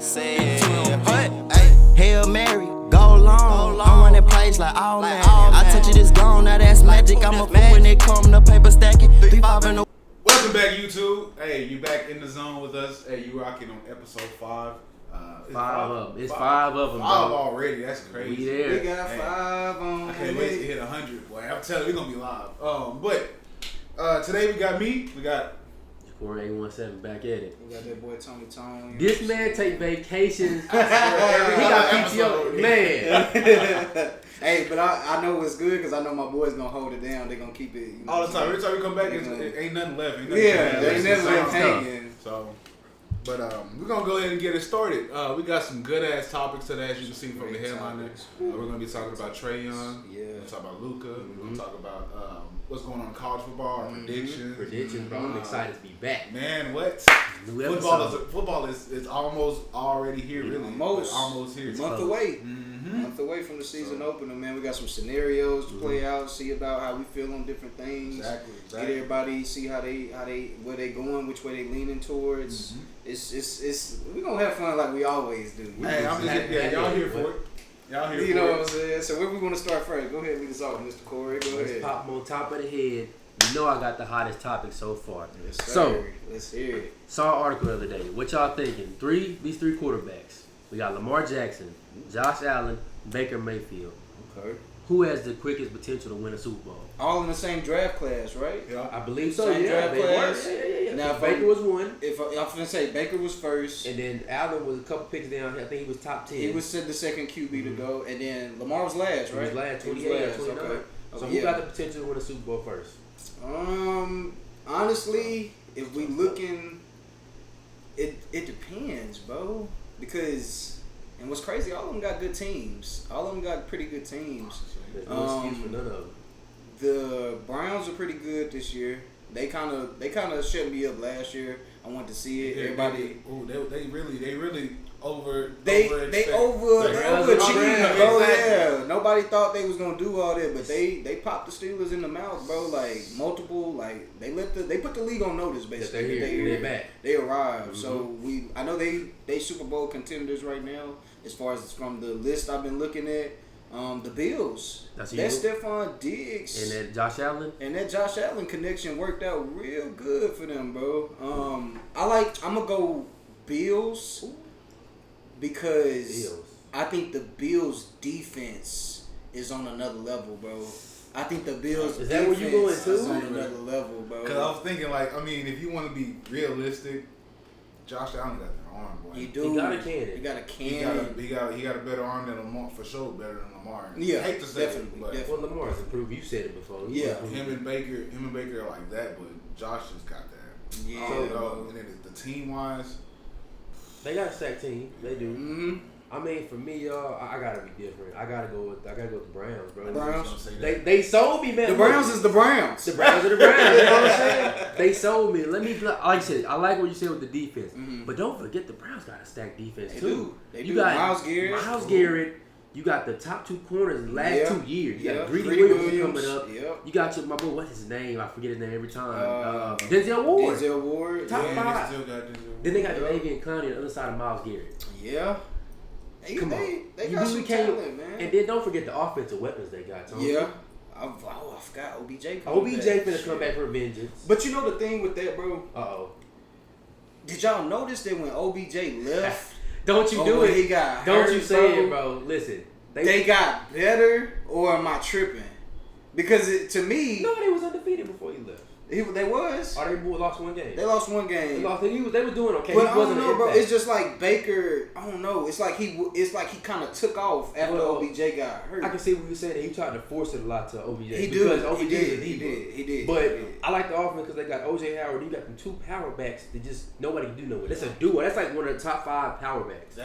Said, but, Hail Mary, go long. I'm running plays like all man. I touch it, it's gone, now that's magic. I'm a fool when it come to paper stacking. 3-5 in the. Welcome back, YouTube. Hey, you back in the zone with us. Hey, you rocking on episode 5. It's five of them, bro. 5 already. That's crazy. We there. We got 5 on. I can't wait to hit 100. Boy, I'm telling you, we're gonna be live. But today we got me. We got Corey 817 back at it. We got that boy Tony Tone. This man take vacations. He got PTO, man. Hey, but I know it's good because I know my boys gonna hold it down. They gonna keep it. You know, all the time. Every time we come back, it ain't nothing left. They never left hanging. So, but we're gonna go ahead and get it started. We got some good ass topics today, as you can see from the headline. We're gonna be talking about Trae Young. Yeah. We're gonna talk about Luka. We're gonna talk about what's going on in college football, our predictions. Bro. I'm excited to be back. Man, what? Football is almost already here, really. Almost here. Month away from the season opener, man. We got some scenarios to play out, see about how we feel on different things. Exactly. Get everybody see how they where they going, which way they leaning towards. It's we gonna have fun like we always do. Hey, I'm just y'all here for it. Y'all here for it. You know what I'm saying? So where we want to start first? Go ahead and lead us off, Mr. Corey. Go ahead. Let's pop them on top of the head. You know I got the hottest topic so far. Yes, sir. So let's hear it. Saw an article the other day. What y'all thinking? These three quarterbacks. We got Lamar Jackson, Josh Allen, Baker Mayfield. Okay. Who has the quickest potential to win a Super Bowl? All in the same draft class, right? Yeah, I believe so. Same draft class. Yeah. Now, Baker was one. If I'm gonna say Baker was first, and then Allen was a couple picks down. I think he was top 10. He was the second QB to go, and then Lamar was last, right? He was last, 28, 29. Okay. So who got the potential to win a Super Bowl first? Honestly, if we looking, it depends, bro. Because, and what's crazy, all of them got good teams. All of them got pretty good teams. There's no excuse for none of them. The Browns are pretty good this year. They kind of shut me up last year. I wanted to see it. Everybody, they really overachieved, bro. Yeah, nobody thought they was gonna do all that, but they popped the Steelers in the mouth, bro. Like multiple, like they put the league on notice, basically. They're back. They arrived. So I know they Super Bowl contenders right now. As far as from the list I've been looking at. The Bills. That's Stephon Diggs. And that Josh Allen. And that Josh Allen connection worked out real good for them, bro. I'm gonna go Bills because I think the Bills defense is on another level, bro. I think the Bills is that where you going to? Is on another level, bro. Because I was thinking, like, I mean, if you want to be realistic, Josh Allen got the arm, boy. He got a cannon. He got a cannon. He got a better arm than Lamar, for sure. Better than Lamar. Yeah, I hate to say definitely. it, but well, Lamar's improved. You said it before. Yeah, him and Baker are like that, but Josh just got that. Yeah. And then the team wise, they got a stacked team. They do. Mm-hmm. I mean, for me, y'all, I gotta be different. I gotta go with the Browns, bro. The Browns. They sold me, man. The Browns is the Browns. The Browns are the Browns. You know what I'm saying? They sold me. Like I said, I like what you said with the defense, but don't forget the Browns got a stacked defense too. They do. Got Myles Garrett. You got the top 2 corners the last 2 years. You got Greedy Williams coming up. Yep. You got my boy. What's his name? I forget his name every time. Denzel Ward. Top 5. Still got Denzel. Then they got Davian Clowney on the other side of Myles Garrett. Yeah. Come on. They got some talent, man. And then don't forget the offensive weapons they got, Tony. Yeah. I forgot OBJ. OBJ finna come back for vengeance. But you know the thing with that, bro? Uh-oh. Did y'all notice that when OBJ left? Don't you do it. He got don't hurt, you say it, bro. Listen. They got better, or am I tripping? Because to me... No, they was undefeated before he left. They was? Or they lost one game. They lost one game. They were doing okay. But I don't know, bro. It's just like Baker. I don't know. It's like he kind of took off after OBJ got hurt. I can see what you were saying. That he tried to force it a lot to OBJ. He did. But I like the offense because they got OJ Howard. You got them 2 power backs that just nobody can do nowhere. That's a duo. That's like one of the top 5 power backs.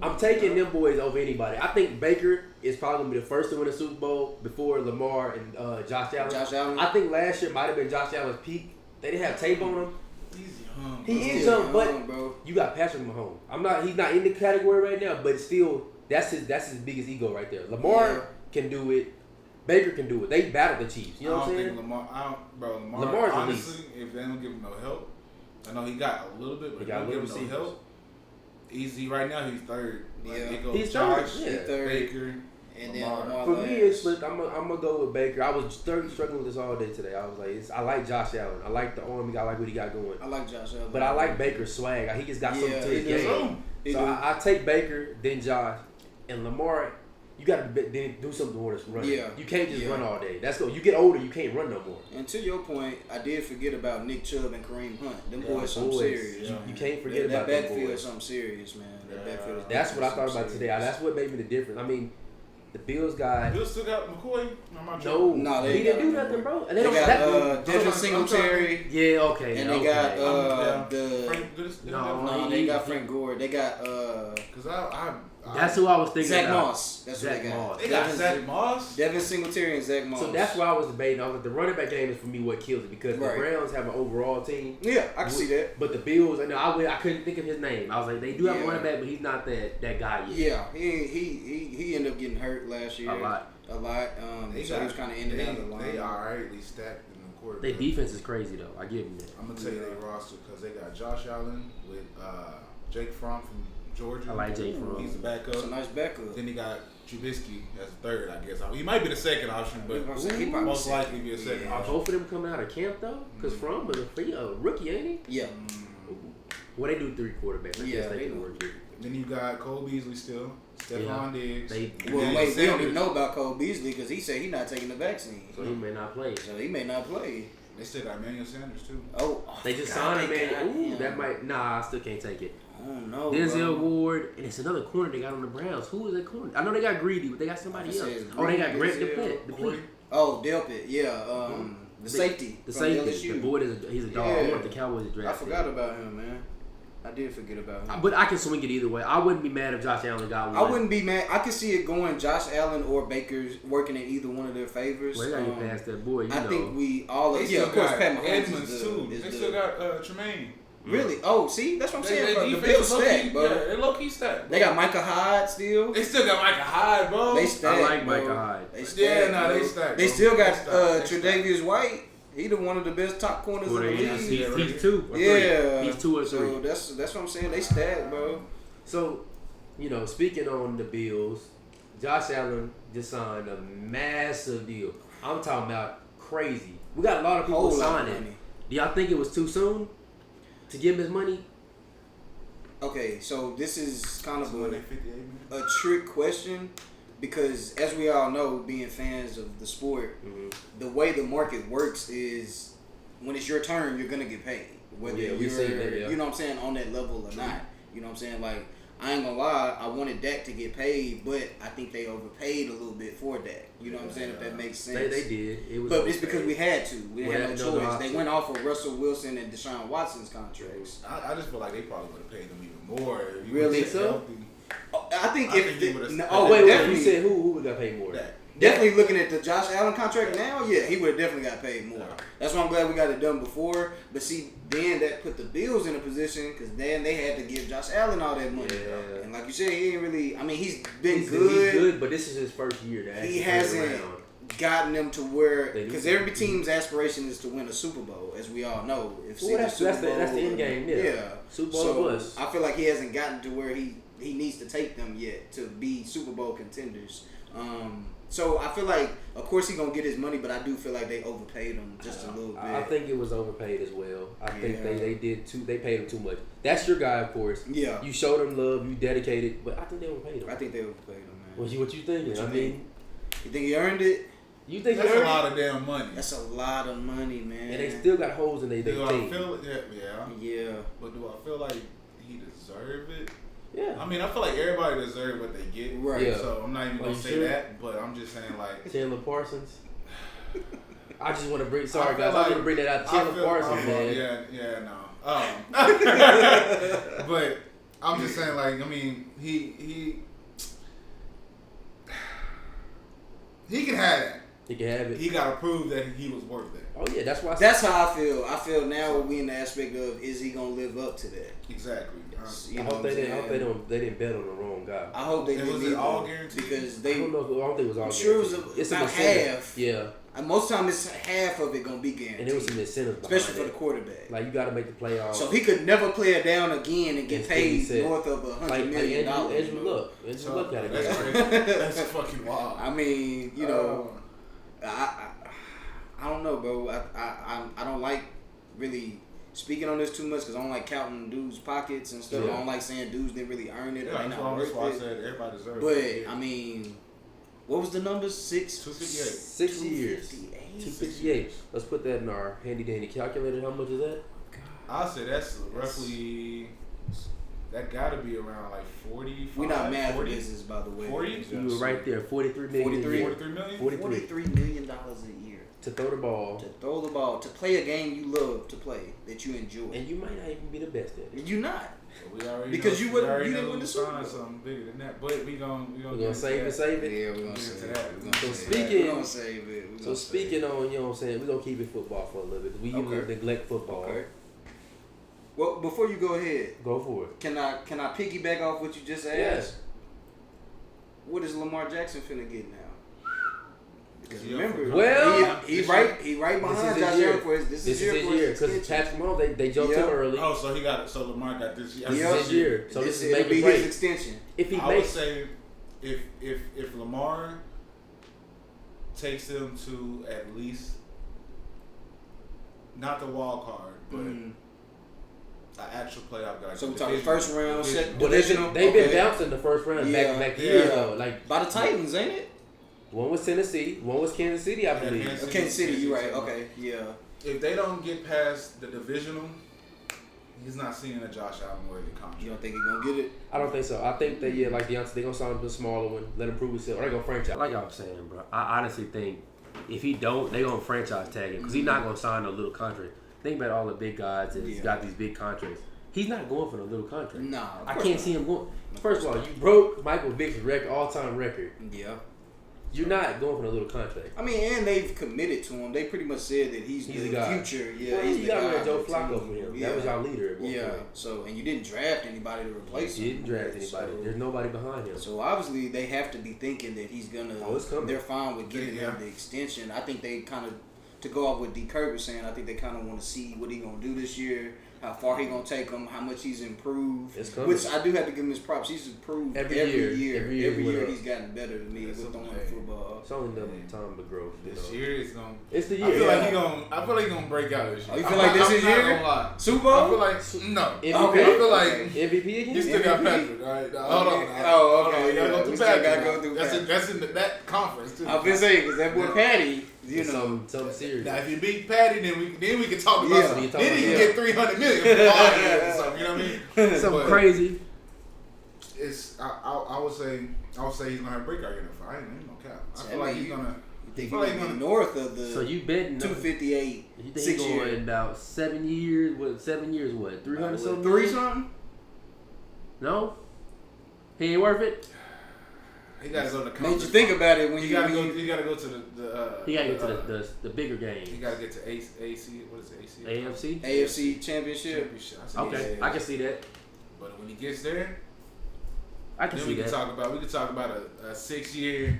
I'm taking them boys over anybody. I think Baker is probably gonna be the first to win a Super Bowl before Lamar and Josh Allen. I think last year might have been Josh Allen's peak. They didn't have tape on him. He's young. He is young, but bro. You got Patrick Mahomes. He's not in the category right now, but still, that's his biggest ego right there. Lamar can do it. Baker can do it. They battle the Chiefs. You know what I'm saying? Lamar, honestly, if they don't give him no help, I know he got a little bit, but if they don't give him no help, Easy right now. He's third. Yeah. It goes He's Josh, third. Yeah. Baker, And then Lamar. For me, it's split. I'm gonna go with Baker. I was struggling with this all day today. I was like, I like Josh Allen. I like the arm. I like what he got going. I like Josh Allen. But I like Baker's swag. He just got something to his game. So I take Baker, then Josh, and Lamar. You got to then do something towards running. Yeah. You can't just run all day. That's go. You get older, you can't run no more. And to your point, I did forget about Nick Chubb and Kareem Hunt. Them boys something serious. You can't forget about that them backfield. boys. Something serious, man. That backfield. That's what I thought about today. That's what made me the difference. I mean, the Bills got. Bills still got McCoy. No, he didn't do nothing, bro. And they got Devin Singletary. Yeah, okay. And they got they got Frank Gore. They got that's who I was thinking Zach about. Moss. That's Zach what they got. Moss. They got Zach Moss. Devin Singletary and Zach Moss. So that's why I was debating. I was like, the running back game is for me what kills it because the Browns have an overall team. Yeah, I can see that. But the Bills, I couldn't think of his name. I was like, they do have a running back, but he's not that guy yet. Yeah, he ended up getting hurt last year. A lot. So he was kind of ended out of the line. They alrighty stacked in the quarterback. Their defense is crazy though. I give them that. I'm gonna tell you their roster because they got Josh Allen with Jake Fromm from Georgia. I like Jake Fromm. He's a backup. It's a nice backup. Then he got Trubisky as a third, I guess. He might be the second option, but he most likely be a second option. Both of them coming out of camp though, because Fromm was a rookie, ain't he? Yeah. Well, they do 3 quarterbacks. I guess they can work it. Then you got Cole Beasley still, Stephon Diggs. We don't even know about Cole Beasley because he said he's not taking the vaccine. So he may not play. They still got Emmanuel Sanders too. They just signed him, that might. Nah, I still can't take it. Oh no. Denzel Ward, and it's another corner they got on the Browns. Who is that corner? I know they got Greedy, but they got somebody else. They got Grant Delpit. Oh, Delpit, yeah. The safety. The safety. The boy he's a dog. Yeah. I want the Cowboys to draft. I forgot about him, man. I did forget about him. But I can swing it either way. I wouldn't be mad if Josh Allen got one. I wouldn't be mad. I could see it going Josh Allen or Baker's working in either one of their favors. Well, they got to get past that boy. I think we all. Of course, Pat Mahomes Edmonds too. They still got Tremaine. Really? Oh, see, that's what I'm saying, bro. The Bills stacked, bro. Yeah, they low key stacked. They got Micah Hyde still. They still got Micah Hyde, bro. They stacked. I like Micah Hyde. They stacked, they stacked. They still got Tre'Davious White. He's one of the best top corners in the league. He's 2 or 3. Yeah. He's 2 or 3. So that's what I'm saying. They stacked, bro. So, speaking on the Bills, Josh Allen just signed a massive deal. I'm talking about crazy. We got a lot of people signing. Do y'all think it was too soon to give him his money? Okay, so this is kind of a trick question because, as we all know, being fans of the sport, the way the market works is when it's your turn, you're gonna get paid, whether you're, you know what I'm saying, on that level or not. You know what I'm saying? Like, I ain't gonna lie, I wanted Dak to get paid, but I think they overpaid a little bit for Dak. You know what I'm saying? If that makes sense. They did. But it's because we had to. We had no choice. They went off of Russell Wilson and Deshaun Watson's contracts. I just feel like they probably would have paid them even more. Really? So? I think if wait, you said who would have paid more? Definitely looking at the Josh Allen contract now, yeah, he would have definitely got paid more. That's why I'm glad we got it done before. But see, then that put the Bills in a position because then they had to give Josh Allen all that money. Yeah. And like you said, he ain't really. I mean, he's good. He's good, but this is his first year. He hasn't gotten them to where because every team's aspiration is to win a Super Bowl, as we all know. If that's the end game. Yeah. Super Bowl plus. I feel like he hasn't gotten to where he needs to take them yet to be Super Bowl contenders. So I feel like, of course, he's gonna get his money, but I do feel like they overpaid him just a little bit. I think it was overpaid as well. I think they did too. They paid him too much. That's your guy, of course. Yeah. You showed him love. You dedicated, but I think they overpaid him. I think they overpaid him, man. What you thinking? You think he earned it? You think that's a lot of damn money? That's a lot of money, man. And they still got holes in their team. Yeah. But do I feel like he deserved it? Yeah. I mean, I feel like everybody deserves what they get. Right. Yeah. So I'm not even going to say that, but I'm just saying, like... Chandler Parsons. I just want to bring... Sorry, guys. I want to bring that out. Chandler Parsons, man. Yeah, no. But I'm just saying, like, I mean, he can have it. He can have it. He got to prove that he was worth it. Oh, yeah. That's why. That's how I feel. I feel now we in the aspect of, is he going to live up to that? Exactly. I hope they didn't bet on the wrong guy. I hope they didn't. Was it all guaranteed? Because they. I don't think it was all. I'm sure it was about half. Yeah. And most time, it's half of it gonna be guaranteed. And there was some incentives behind especially for the quarterback. Like you got to make the playoffs. So he could never play it down again and get paid north of $100 million. Andrew Luck got it. That's fucking wild. I mean, you know, I don't know, bro. I don't like really speaking on this too much because I don't like counting dudes' pockets and stuff. I don't like saying dudes didn't really earn it. Yeah, that's why I said everybody deserves it. But I mean, what was the numbers? 258. 6 years. 258. Let's put that in our handy dandy calculator. How much is that? I'll say that's roughly. That got to be around like 40. We're not mad for business, by the way. 40? You were right there. 43 million. 43 million? $43 million a year. To throw the ball. To play a game you love to play, that you enjoy. And you might not even be the best at it. You're not. We already because know, you didn't win the Super Bowl. Something bigger than that. But we gonna save it. Yeah, we're gonna save it. So speaking on, you know what I'm saying, we're gonna keep it football for a little bit. We usually neglect football. Okay. Well, before you go ahead, go for it. Can I piggyback off what you just asked? Yes. What is Lamar Jackson finna get now? Because remember, he right behind Josh Allen for this is his year because Patrick Mahomes they jumped him early. Oh, so Lamar got this year. This is his year. So this is make his extension. If he I would say if Lamar takes them to at least not the wild card, but an actual playoff guy. So we're talking first round, second. Well, they've been bouncing the first round back to years though. Like by the Titans, ain't it? One was Tennessee, one was Kansas City, I believe. Kansas City, you right. Okay, yeah. If they don't get past the divisional, he's not seeing a Josh Allen worthy contract. You don't think he's gonna get it? I don't think so. I think that like Deontay, they're gonna sign him to a smaller one, let him prove himself, or they're gonna franchise. Like I was saying, bro, I honestly think if he don't, they're gonna franchise tag him because he's not gonna sign a little contract. Think about all the big guys that's got these big contracts. He's not going for the little contract. Nah, I can't see him going. First of all, you broke Michael Vick's all-time record. Yeah. You're not going for a little contract. I mean, and they've committed to him. They pretty much said that he's the future. Yeah, well, he's you the got guy. rid of Joe Flacco for him. That was our leader. Yeah. So, and you didn't draft anybody to replace him. You didn't draft anybody. There's nobody behind him. So obviously they have to be thinking that he's gonna. They're fine with giving him the extension. I think they kind of, to go off what D. Kirk was saying, I think they kind of want to see what he's gonna do this year. How far he gonna take him? How much he's improved? Which I do have to give him his props. He's improved every year. He's gotten better than me with throwing the football. It's only time to grow. This year is gonna. It's the year. I feel like he's gonna break out this year. Oh, you feel like this is year? Super Bowl? I feel like no. MVP? Okay. I feel like MVP again. You still got Patrick. All right. Hold on. Oh, okay. You gotta go through Patrick. Gotta go through Patrick. That's in that conference too. I've been saying because that boy Patty. You know, something serious. Now, if you beat Patty, then we can talk about something. Then he can get $300 million for 5 years or something. You know what I mean? Something crazy. It's I would say he's gonna have a breakout year. I ain't no cap. I feel like he's gonna. He's gonna be north of the. So you betting 258. You think he's going in about 7 years? What 7 years? What 300 something? 3 something? No, he ain't worth it. He gotta go to the made you think about it when you gotta go. You gotta go to the. He gotta get to the bigger games. He gotta get to AC. What is it? AC? AFC Championship. Okay, I can see that. But when he gets there, I can see that. We could talk about a 6 year.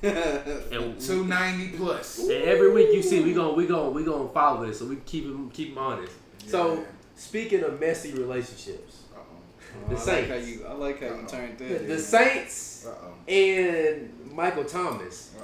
And 290 plus. And every week you see we gonna follow this, so we keep him honest. Yeah. So speaking of messy relationships. The Saints. I like how you turned that. The Saints and Michael Thomas.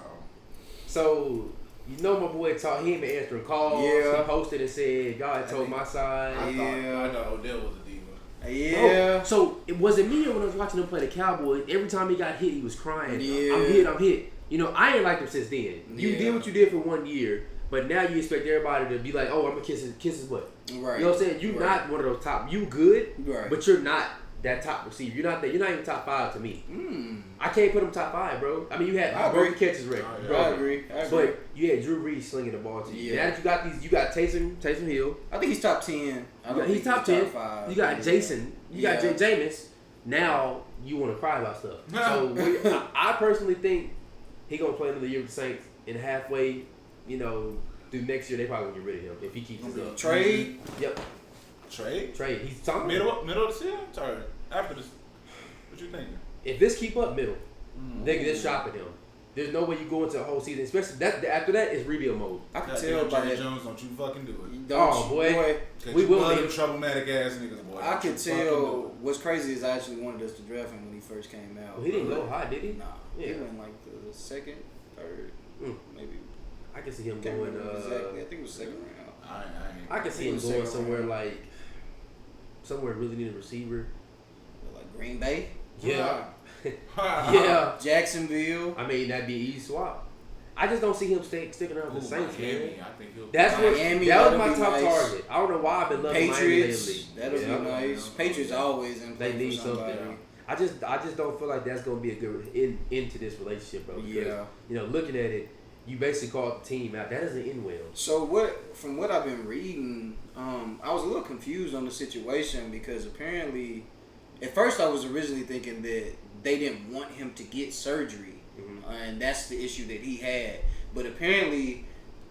So you know my boy talked. He ain't been answering calls. Yeah. He posted and said, "Y'all had told my side." I thought Odell was a diva. Yeah. Oh, so it wasn't me when I was watching him play the Cowboys. Every time he got hit, he was crying. Yeah. I'm hit. You know, I ain't liked him since then. You did what you did for 1 year, but now you expect everybody to be like, "Oh, I'm gonna kiss his butt." Right. You know what I'm saying? You're not one of those top. You good, right? But you're not that top receiver. You're not that. You're not even top 5 to me. I can't put him top 5, bro. I mean, you had broken catches record. I agree. But you had Drew Brees slinging the ball to you. Now that you got these, you got Taysom Hill. I think he's top 10. He's top 10. You got Jason. You got Jameis. Now you want to cry about stuff. So I personally think he gonna play another year with the Saints, and halfway, through next year they probably gonna get rid of him if he keeps his up. Trae. Yep. Trae. He's talking middle of the season. Sorry, after this. What you thinking? If this keep up middle, nigga, this shopping him. There's no way you go into a whole season, especially that after that it's rebuild mode. I can tell by that. Jones, don't you fucking do it. Boy. We will be problematic ass niggas, boy. I can tell. What's crazy is I actually wanted us to draft him when he first came out. Well, he didn't go high, did he? Nah, he went like the second, third, maybe. I can see him going. Exactly, I think it was second round. I can see him going somewhere like somewhere really need a receiver. Like Green Bay. Yeah. Yeah. Jacksonville. I mean, that'd be easy swap. I just don't see him sticking around with the Saints, Miami, man. I think he'll That's what. Miami, that was my that'll be top nice. target. I don't know why I've been loving Patriots. Miami lately. That'll be nice. Patriots always in They play need for somebody. something. I just don't feel like that's gonna be a good into this relationship, bro. Because, you know, looking at it, you basically called the team out. That doesn't end well. So from what I've been reading, I was a little confused on the situation because apparently, at first I was originally thinking that they didn't want him to get surgery, and that's the issue that he had. But apparently,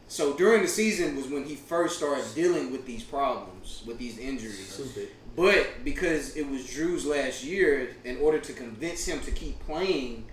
so during the season was when he first started dealing with these problems, with these injuries. Stupid. But because it was Drew's last year, in order to convince him to keep playing,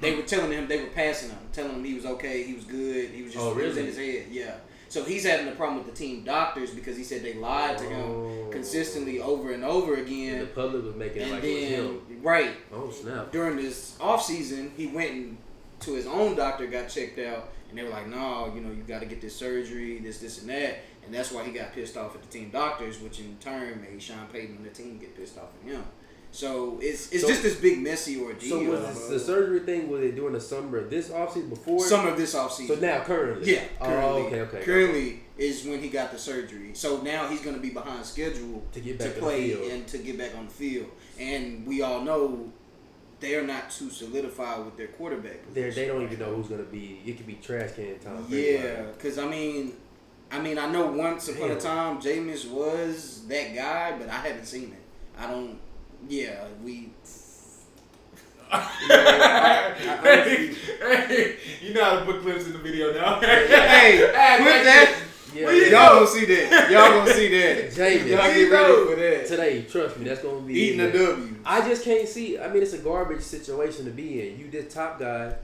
they were telling him, they were passing him, telling him he was okay, he was good, he was just he was in his head. Yeah. So he's having a problem with the team doctors because he said they lied to him consistently over and over again. And the public was making it like it was him. Right. Oh, snap. During this offseason, he went to his own doctor, got checked out, and they were like, no, you know, you got to get this surgery, this, and that. And that's why he got pissed off at the team doctors, which in turn made Sean Payton and the team get pissed off at him. So it's just this big messy ordeal. So was the surgery thing, was it during the summer of this offseason before? Summer of this offseason. So now currently? Yeah, currently. Oh, okay. Currently is when he got the surgery. So now he's going to be behind schedule to get back to play and to get back on the field. And we all know they're not too solidified with their quarterback position. They don't even know who's going to be. It could be trash can time. Yeah, because I mean, I know once upon a time Jameis was that guy, but I haven't seen it. I don't. Yeah, we. Hey, you know how to put clips in the video now. Hey, put that. Yeah, y'all gonna see that. Y'all gonna see that. Jameis. Y'all get ready for that. Today, trust me, that's gonna be eating a W. I just can't see. I mean, it's a garbage situation to be in. You this top guy.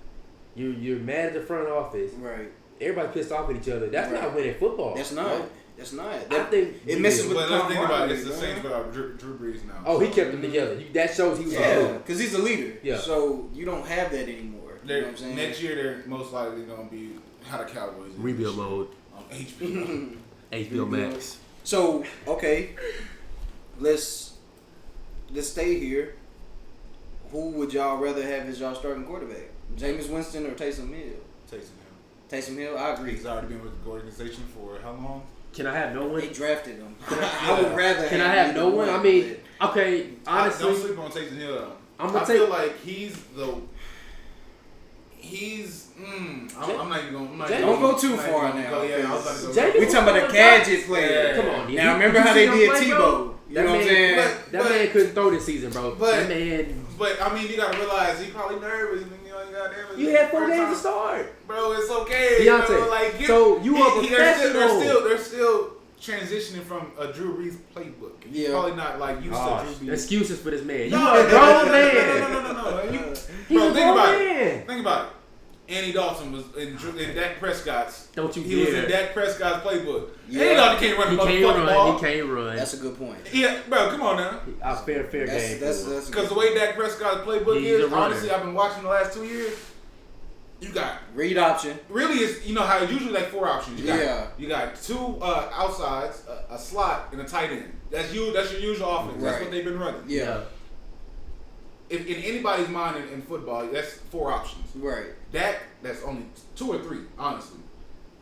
You're mad at the front office. Right. Everybody pissed off at each other. That's not winning football. That's not. Right? That's not. I think it messes with the let's think about it. camaraderie, It's the Saints without Drew Brees now. Oh, he kept them together. That shows he was because he's a leader. Yeah. So you don't have that anymore. You know what I'm saying? Next year, they're most likely going to be how the Cowboys is. Rebuild mode. On HBO. HBO Max. So, okay. Let's stay here. Who would y'all rather have as y'all starting quarterback? Jameis Winston or Taysom Hill? Taysom Hill, I agree. He's already been with the organization for how long? Can I have no one? They drafted him. I would rather. Can I have no one? I mean, okay. Honestly, don't sleep on Taysom Hill though. I feel like he's. I'm not even going. Don't go too far now. Yeah, I was about to go. We talking about a gadget player. Come on. Now remember how they did Tebow. You know what I'm saying? That man couldn't throw this season, bro. But, that man. But I mean, you gotta realize he probably nervous. You had 4 games to start, bro. It's okay, Deontay. Bro. Like, so you are professional. They're still transitioning from a Drew Brees playbook. He's probably not like used to Drew Brees. Excuses for this man. You are a grown man. No. He's a grown man. Think about it. Andy Dalton was in Dak Prescott's. Don't you He was in Dak Prescott's playbook. Andy Dalton can't run the motherfucking ball. He can't run. That's a good point. Yeah, bro, come on now. A fair game. Because the way Dak Prescott's playbook is, honestly, I've been watching the last 2 years. You got read option. Really, it's how it's usually like 4 options. You got 2 outsides, a slot, and a tight end. That's your usual offense. Right. That's what they've been running. Yeah. If in anybody's mind in football, that's 4 options. Right. That's only 2 or 3, honestly.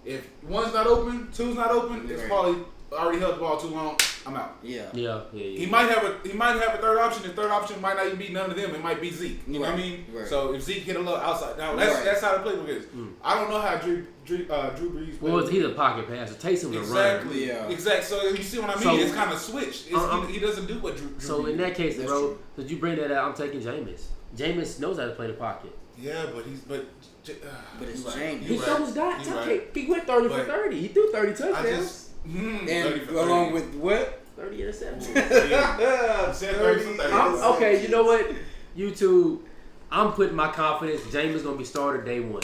If one's not open, 2's not open, it's probably already held the ball too long. I'm out. Yeah. He might have a third option. The third option might not even be none of them. It might be Zeke. You know what I mean? Right. So if Zeke hit a little outside, now that's how the playbook is. I don't know how Drew Brees. Well, he's a pocket passer. Taysom was a runner. Exactly. So you see what I mean? So, it's kind of switched. He doesn't do what Drew. So in that case, bro, since you bring that out, I'm taking Jameis. Jameis knows how to play the pocket. Yeah, but it's Jameis. He threw his dot. He went 30 for 30. He threw 30 touchdowns. And along with what? 30 interceptions. 30 for 30. Okay, you know what? YouTube, I'm putting my confidence. James is gonna be started day one.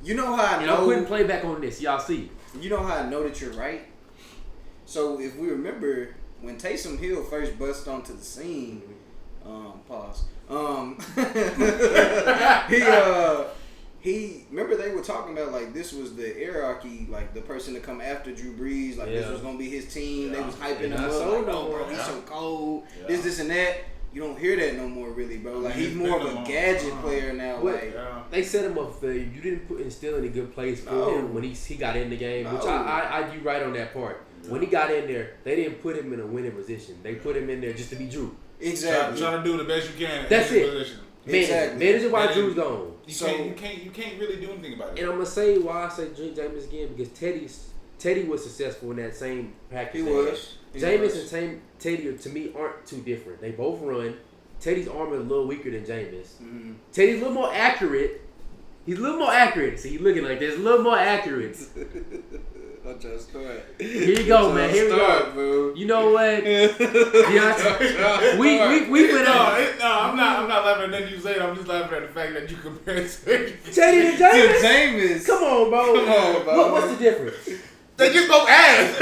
You know how I And know. I'm putting playback on this. Y'all see. You know how I know that you're right. So if we remember when Taysom Hill first bust onto the scene, pause. He remember they were talking about like this was the hierarchy, like the person to come after Drew Brees, like this was gonna be his team. They was hyping him up, like, oh bro, he's so cold, this and that. You don't hear that no more, really, bro. Like he's more of a gadget player now. Like they set him up for you didn't instill any good plays for him when he got in the game, which I you right on that part. Yeah. When he got in there, they didn't put him in a winning position. They put him in there just to be Drew. Exactly. Trying to do the best you can. That's it. Position. Exactly. Manage it while Drew's gone. You can't really do anything about it. And I'm gonna say why I say Jameis again because Teddy was successful in that same package. He was. Jameis and Teddy to me aren't too different. They both run. Teddy's arm is a little weaker than Jameis. Mm-hmm. Teddy's a little more accurate. He's a little more accurate. See, he's looking like this. A little more accurate. I'll just start. Here you go, man. Here we go. Bro. You know what? we I'm not laughing at nothing you say. I'm just laughing at the fact that you compare Teddy to Jameis. Come on, bro. What's the difference? They just both ass.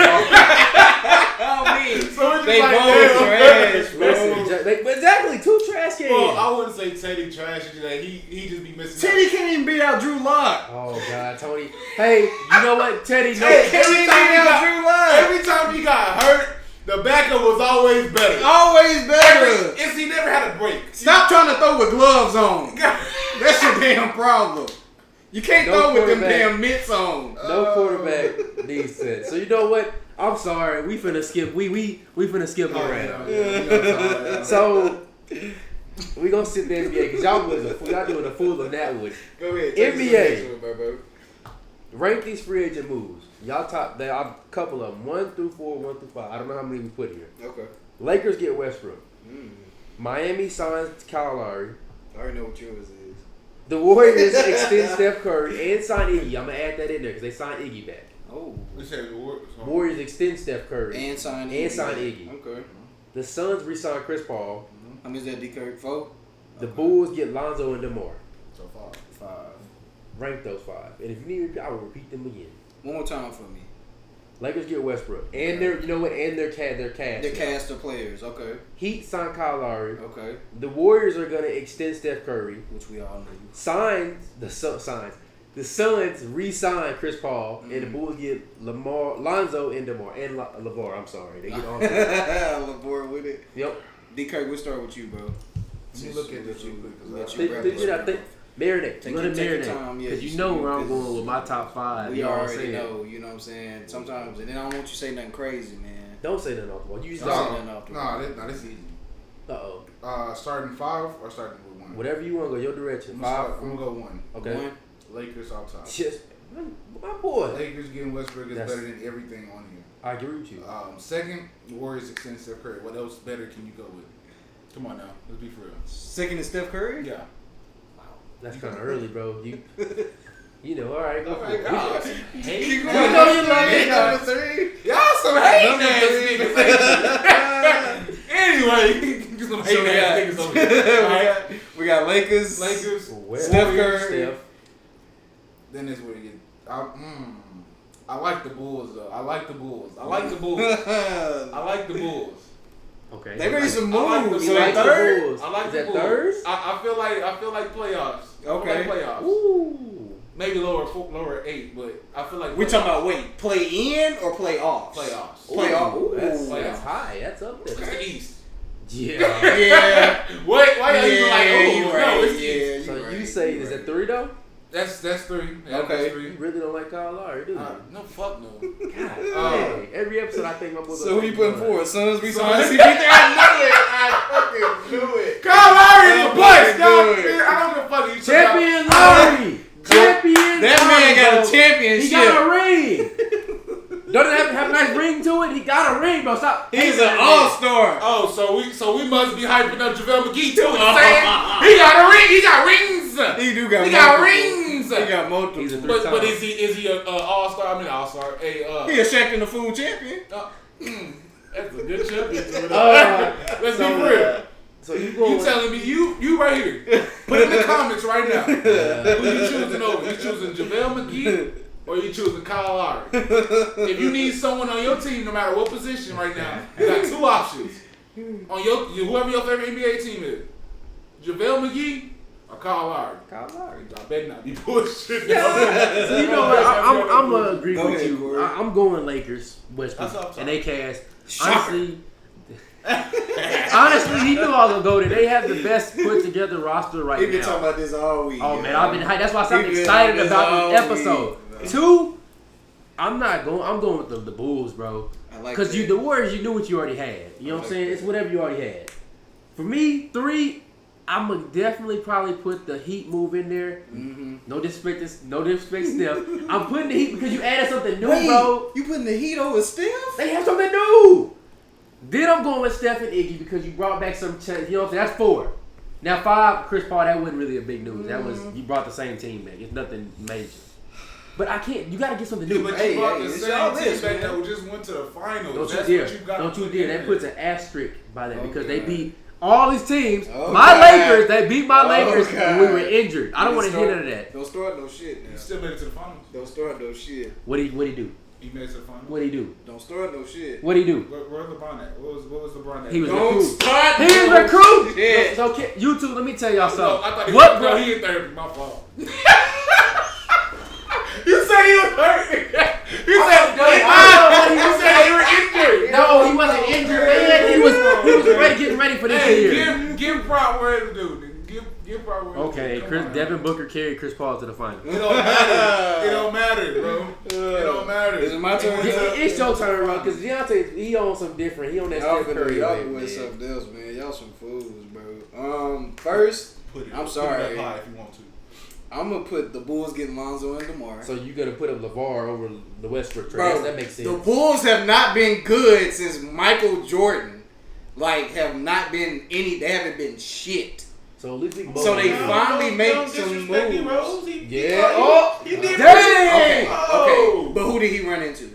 They both trash, bro. Exactly, two trash cans. Well, I wouldn't say Teddy trash. He just be missing. Teddy can't even beat out Drew Lock. Oh God, Tony. Hey, you know what, Teddy? No, every time he got hurt, the backup was always better. Always better. He never had a break. Stop trying to throw with gloves on. That's your damn problem. You can't throw with them damn mitts on. No quarterback decent. So you know what? I'm sorry. We finna skip. We finna skip around. Yeah. So we gonna sit there NBA because y'all doing a fool on that one. Go ahead. NBA. Rank these free agent moves. Y'all top. There are a couple of them. 1 through 4, 1 through 5. I don't know how many we put here. Okay. Lakers get Westbrook. Miami signs Kyle Lowry. I already know what yours is. The Warriors extend Steph Curry and sign Iggy. I'm gonna add that in there because they signed Iggy back. Oh. Warriors extend Steph Curry and sign Iggy. Okay. The Suns re-sign Chris Paul. How many is that, D. Kirk? 4? The Bulls get Lonzo and DeMar. So 5. Rank those 5. And if you need, I will repeat them again. One more time for me. Lakers get Westbrook, and their cast. Their cast of players. Okay. Heat sign Kyle Lowry. Okay. The Warriors are gonna extend Steph Curry, which we all know. The Suns re-sign Chris Paul, and the Bulls get Lonzo and DeMar and LeVar. I'm sorry, they get all. LeVar with it. Yep. D. Kirk, we'll start with you, bro. Let me look at this. I think marinate. Let him marinate. Because you know where I'm going with my top 5. We already know, you know what I'm saying? Sometimes, and then I don't want you to say nothing crazy, man. Don't say nothing off the wall. You don't say nothing off the wall. No, this is easy. Uh-oh. Starting 5 or starting with 1? Whatever you want to go, your direction. 5. I'm going to go 1. Okay. 1. Lakers outside. Just, my boy. Lakers getting Westbrook is better than everything on here. I agree with you. Second, Warriors extend Steph Curry. What else better can you go with? Come on now. Let's be for real. Second is Steph Curry? Yeah. That's kind of early, bro. You know, all right, go for it. Hey, you know you love it. Number 3. Y'all some hating ass niggas. Anyway, get some hating ass niggas over here. We got Lakers. Steph Curry. Then this where you get. I like the Bulls though. I like the Bulls. Okay. They made some moves. You like the Bulls? I like the Bulls. Third? I feel like playoffs. Okay. Playoffs. Ooh. Maybe lower 8, but I feel like we're talking about play in or play off? Playoffs. That's high. That's up there. It's the East. Yeah. Why are you like, no, it's East. So you say is that 3 though? That's 3. Yeah, okay. That's 3. You really don't like Kyle Lowry, do you? No, fuck no. God, every episode I think my boys. So who you putting forward? Suns we signed CP3. I fucking knew it. Kyle Lowry is a bust, y'all. I don't give a fuck. Champion Lowry. That man got a championship. He got a ring. Doesn't it have a nice ring to it? He got a ring, bro. Stop. He's an all-star. Oh, so we must be hyping up JaVale McGee too. He got a ring. He got rings. He got rings. He got multiple. But is he a all-star? I mean all-star. He a Shaq and the Fool champion. That's a good championship. Let's be real. So you going? You telling me you right here? Put in the comments right now. Who you choosing over? You choosing JaVale McGee or you choosing Kyle Lowry? If you need someone on your team, no matter what position right now, you got two options. On whoever your favorite NBA team is, JaVale McGee or Kyle Lowry. Kyle Lowry. I better not be bullshit. So you know what? I'm gonna agree Go with ahead, you. Corey. I'm going Lakers, Westbrook, and they cast. Honestly, he knew I was gonna go there. They have the best put together roster right now. He been talking about this all week. Oh man, I've been hyped. That's why I'm excited about this episode. Week, 2, I'm going with the Bulls, bro. I like Because that. the Warriors, you knew what you already had. You know what I'm saying? It's whatever you already had. For me, 3, I'm gonna definitely probably put the Heat move in there. Mm-hmm. No disrespect, Steph. I'm putting the Heat because you added something new, Wait, bro. you putting the Heat over Steph? They have something new. Then I'm going with Steph and Iggy because you brought back some. You know what I'm saying? That's 4. Now 5, Chris Paul. That wasn't really a big news. That was you brought the same team back. It's nothing major. But I can't. You got to get something new. But Hey, you brought hey, the it's same all team this, back man. that just went to the finals. Don't That's you what dare. you got. Don't you dare. That puts an asterisk by that because they God. beat all these teams. Oh, my God. Lakers. They beat my Oh, Lakers when we God. were injured. I don't want to hear none of that. Don't start no shit You now. still made it to the finals. Don't start no shit. What he do? You made it to the finals. What he do? Don't start no shit. What he do? Where's LeBron at? What was LeBron at? He was Don't recruit. start He was no recruit. shit. So YouTube, let me tell y'all No, something. I thought he What, was bro? he in therapy. My fault. You said he was hurt. You said he was injured. No, he wasn't injured, man. He was getting ready for this Hey, year. give prop where it's due. Give prop where it's Okay, due. Chris Devin Booker carried Chris Paul to the final. It don't matter. It don't matter, bro. It don't matter. Is it my turn? It's your turn, bro. Because Deontay, he on some different. He on that Y'all Steph Curry y'all wave, with man. something else, man. Y'all some fools, bro. First, I'm sorry. Put it up high if you want to. I'm gonna put the Bulls getting Lonzo and DeMar. So you gotta put up LeVar over the Westbrook trade. Bro, That makes sense. the Bulls have not been good since Michael Jordan. Like, have not been any. They haven't been shit. So at least we both. So they agree. finally make some moves. Yeah. Oh, He did. Okay, Oh. okay. But who did he run into?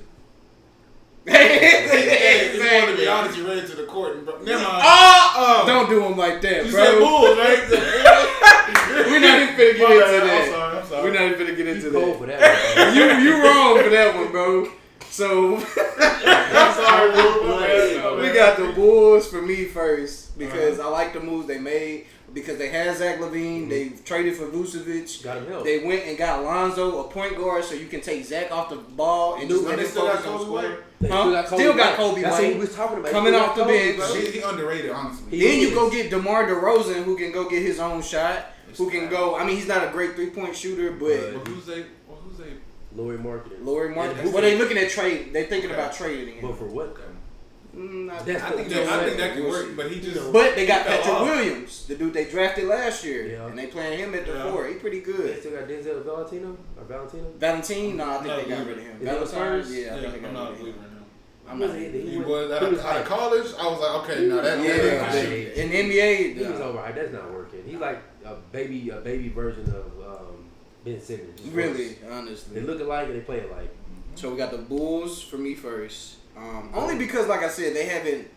Hey, you want to be honest, you ready to the court. And, never mind. Don't do him like that, You bro. said Bulls, right? We're not even finna get into that. I'm sorry. We're not even finna get into You cold that. for that. You wrong for that one, bro. So I'm sorry, Bulls. we got the Bulls for me first because I like the moves they made. Because they had Zach LaVine, they traded for Vucevic. Got him help. They went and got Lonzo, a point guard, so you can take Zach off the ball and just let him focus on scoring. Still got Kobe That's what White we was talking about. coming Still off got the Kobe, bench. bro. He underrated, honestly. Then you go get DeMar DeRozan, who can go get his own shot. Who can go? I mean, he's not a great 3-point shooter, but But who's they? Laurie Marketing. Laurie Martin. And Well, they looking at trade. They thinking about trading him. But for what? I think that can work, but he just. But they got he fell Patrick off. Williams, the dude they drafted last year, Yeah. and they playing him at the Yeah. 4. He pretty They good. still got Denzel Valentino or Valentino. Valentine? No, I think No, they got Weaver. rid of him. Is he the Valentine? first? Yeah, I think they I'm got not rid of him. believing him. I'm not. He was out He was of hyped. college. I was like, okay, no, that Yeah, that Hey. ain't shit. in the NBA, He was alright. That's not working. He's like a baby version of Ben Simmons. Just really, worse. honestly. They look alike and they play alike. So we got the Bulls for me first. Only because, like I said, they haven't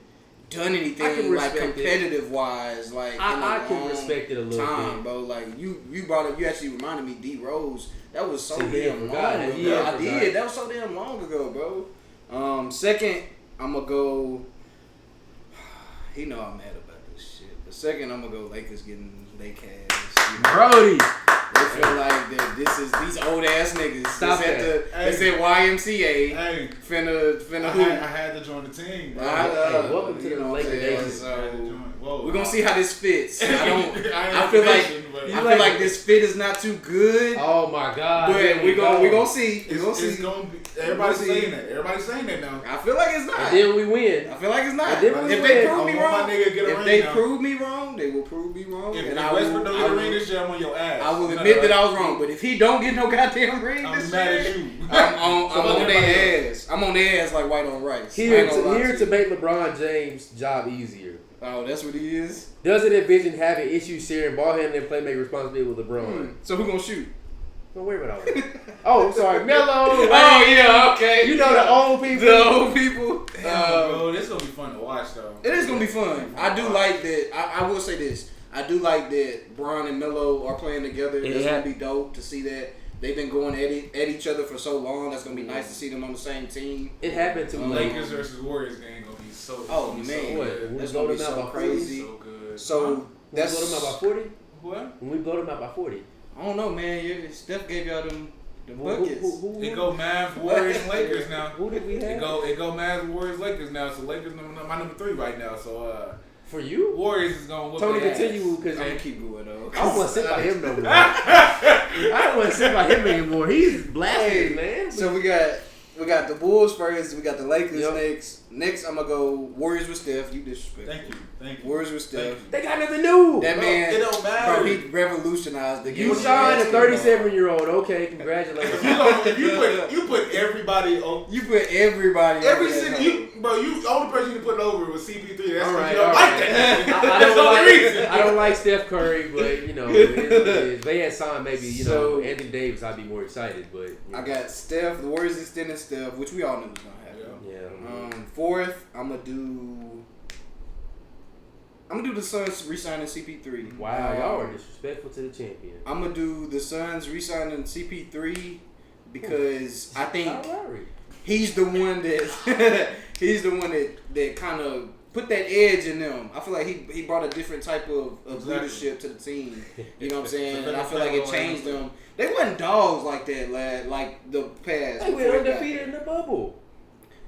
done I anything can like respect it. competitive wise. Like I can long respect it a little time, bit. bro. Like you brought up. You actually reminded me D Rose. That was so See, he damn long forgot. ago. Yeah, I I forgot. did. That was so damn long ago, bro. Second, I'm gonna go. He know I'm mad about this shit. But second, I'm gonna go Lakers getting they cash. You know? Brody. They feel like that this is these old ass niggas. Stop that's that. They said YMCA. Hey, Finna I hoop. had to join the team, bro. Hey, welcome to You the know what I'm Laker saying? Nation. So Whoa, we're gonna see how this fits. I I feel like but I feel like this fit is not too good. Oh my God. But Here we go. gonna see. We gonna it's see. gonna be. Everybody's We'll see. saying that. Everybody's saying that now. I feel like it's not. And then we win. I feel like it's not. And then we If win. they I prove me want my wrong, nigga to get a if ring they now. prove me wrong, they will prove me wrong. If and I Westbrook don't get a will, ring this year, I'm on your ass. I will You know admit that right? I was wrong. But if he don't get no goddamn ring I'm this mad year, at you. I'm So on everybody their else. ass. I'm on their ass like white on rice. I Here ain't gonna lie to you. make LeBron James' job easier. Oh, that's what he is. Doesn't envision having issues sharing ball handling and playmaking responsibility with LeBron. So who gonna shoot? Don't worry about all that. Oh, I'm sorry. Melo. Oh, yeah, okay. You know the old people. The old people. Damn, bro, this gonna be fun to watch though. It is gonna be fun. I do like that. I will say this. I do like that Bron and Melo are playing together. That's gonna be dope to see that. They've been going at each other for so long. That's gonna be nice to see them on the same team. It happened to Lakers versus Warriors game gonna be so. Oh man, man, that's gonna be so crazy. So good. So that's blow them out by 40. What? When we blow them out by 40. I don't know, man. Steph gave y'all them buckets. It go Mavs, Warriors, and Lakers now. Who did we have? It go Mavs, Warriors, Lakers now. So Lakers my number 3 right now. So for you, Warriors is gonna whoop Tony their ass. continue because I'm gonna keep going though. I don't want to sit by him no more. I don't want to sit by him anymore. He's blasting, man. So we got the Bulls first. We got the Lakers next. Next, I'm gonna go Warriors with Steph. You disrespect. Thank you. Warriors with Steph. They got nothing new. That man, it don't matter. bro, he revolutionized the game. You signed a 37-year-old. Okay, congratulations. You put everybody on. You put everybody. Every on that single the only person you put over was CP3. That's All why right, you don't all like right. that. I That's the only reason. I don't like Steph Curry, but you know, if they had signed maybe Anthony Davis, I'd be more excited. But I got Steph. The Warriors extending Steph, which we all knew was gonna happen. yeah. Fourth, I'm gonna do the Suns re-signing CP3. Wow, y'all are disrespectful to the champion. I'm gonna do the Suns re-signing CP3 because I think he's the one that kind of put that edge in them. I feel like he brought a different type of leadership to the team. You know what I'm saying? And I feel like it changed them. They wasn't dogs like that, lad. Like the past. They went undefeated in the bubble.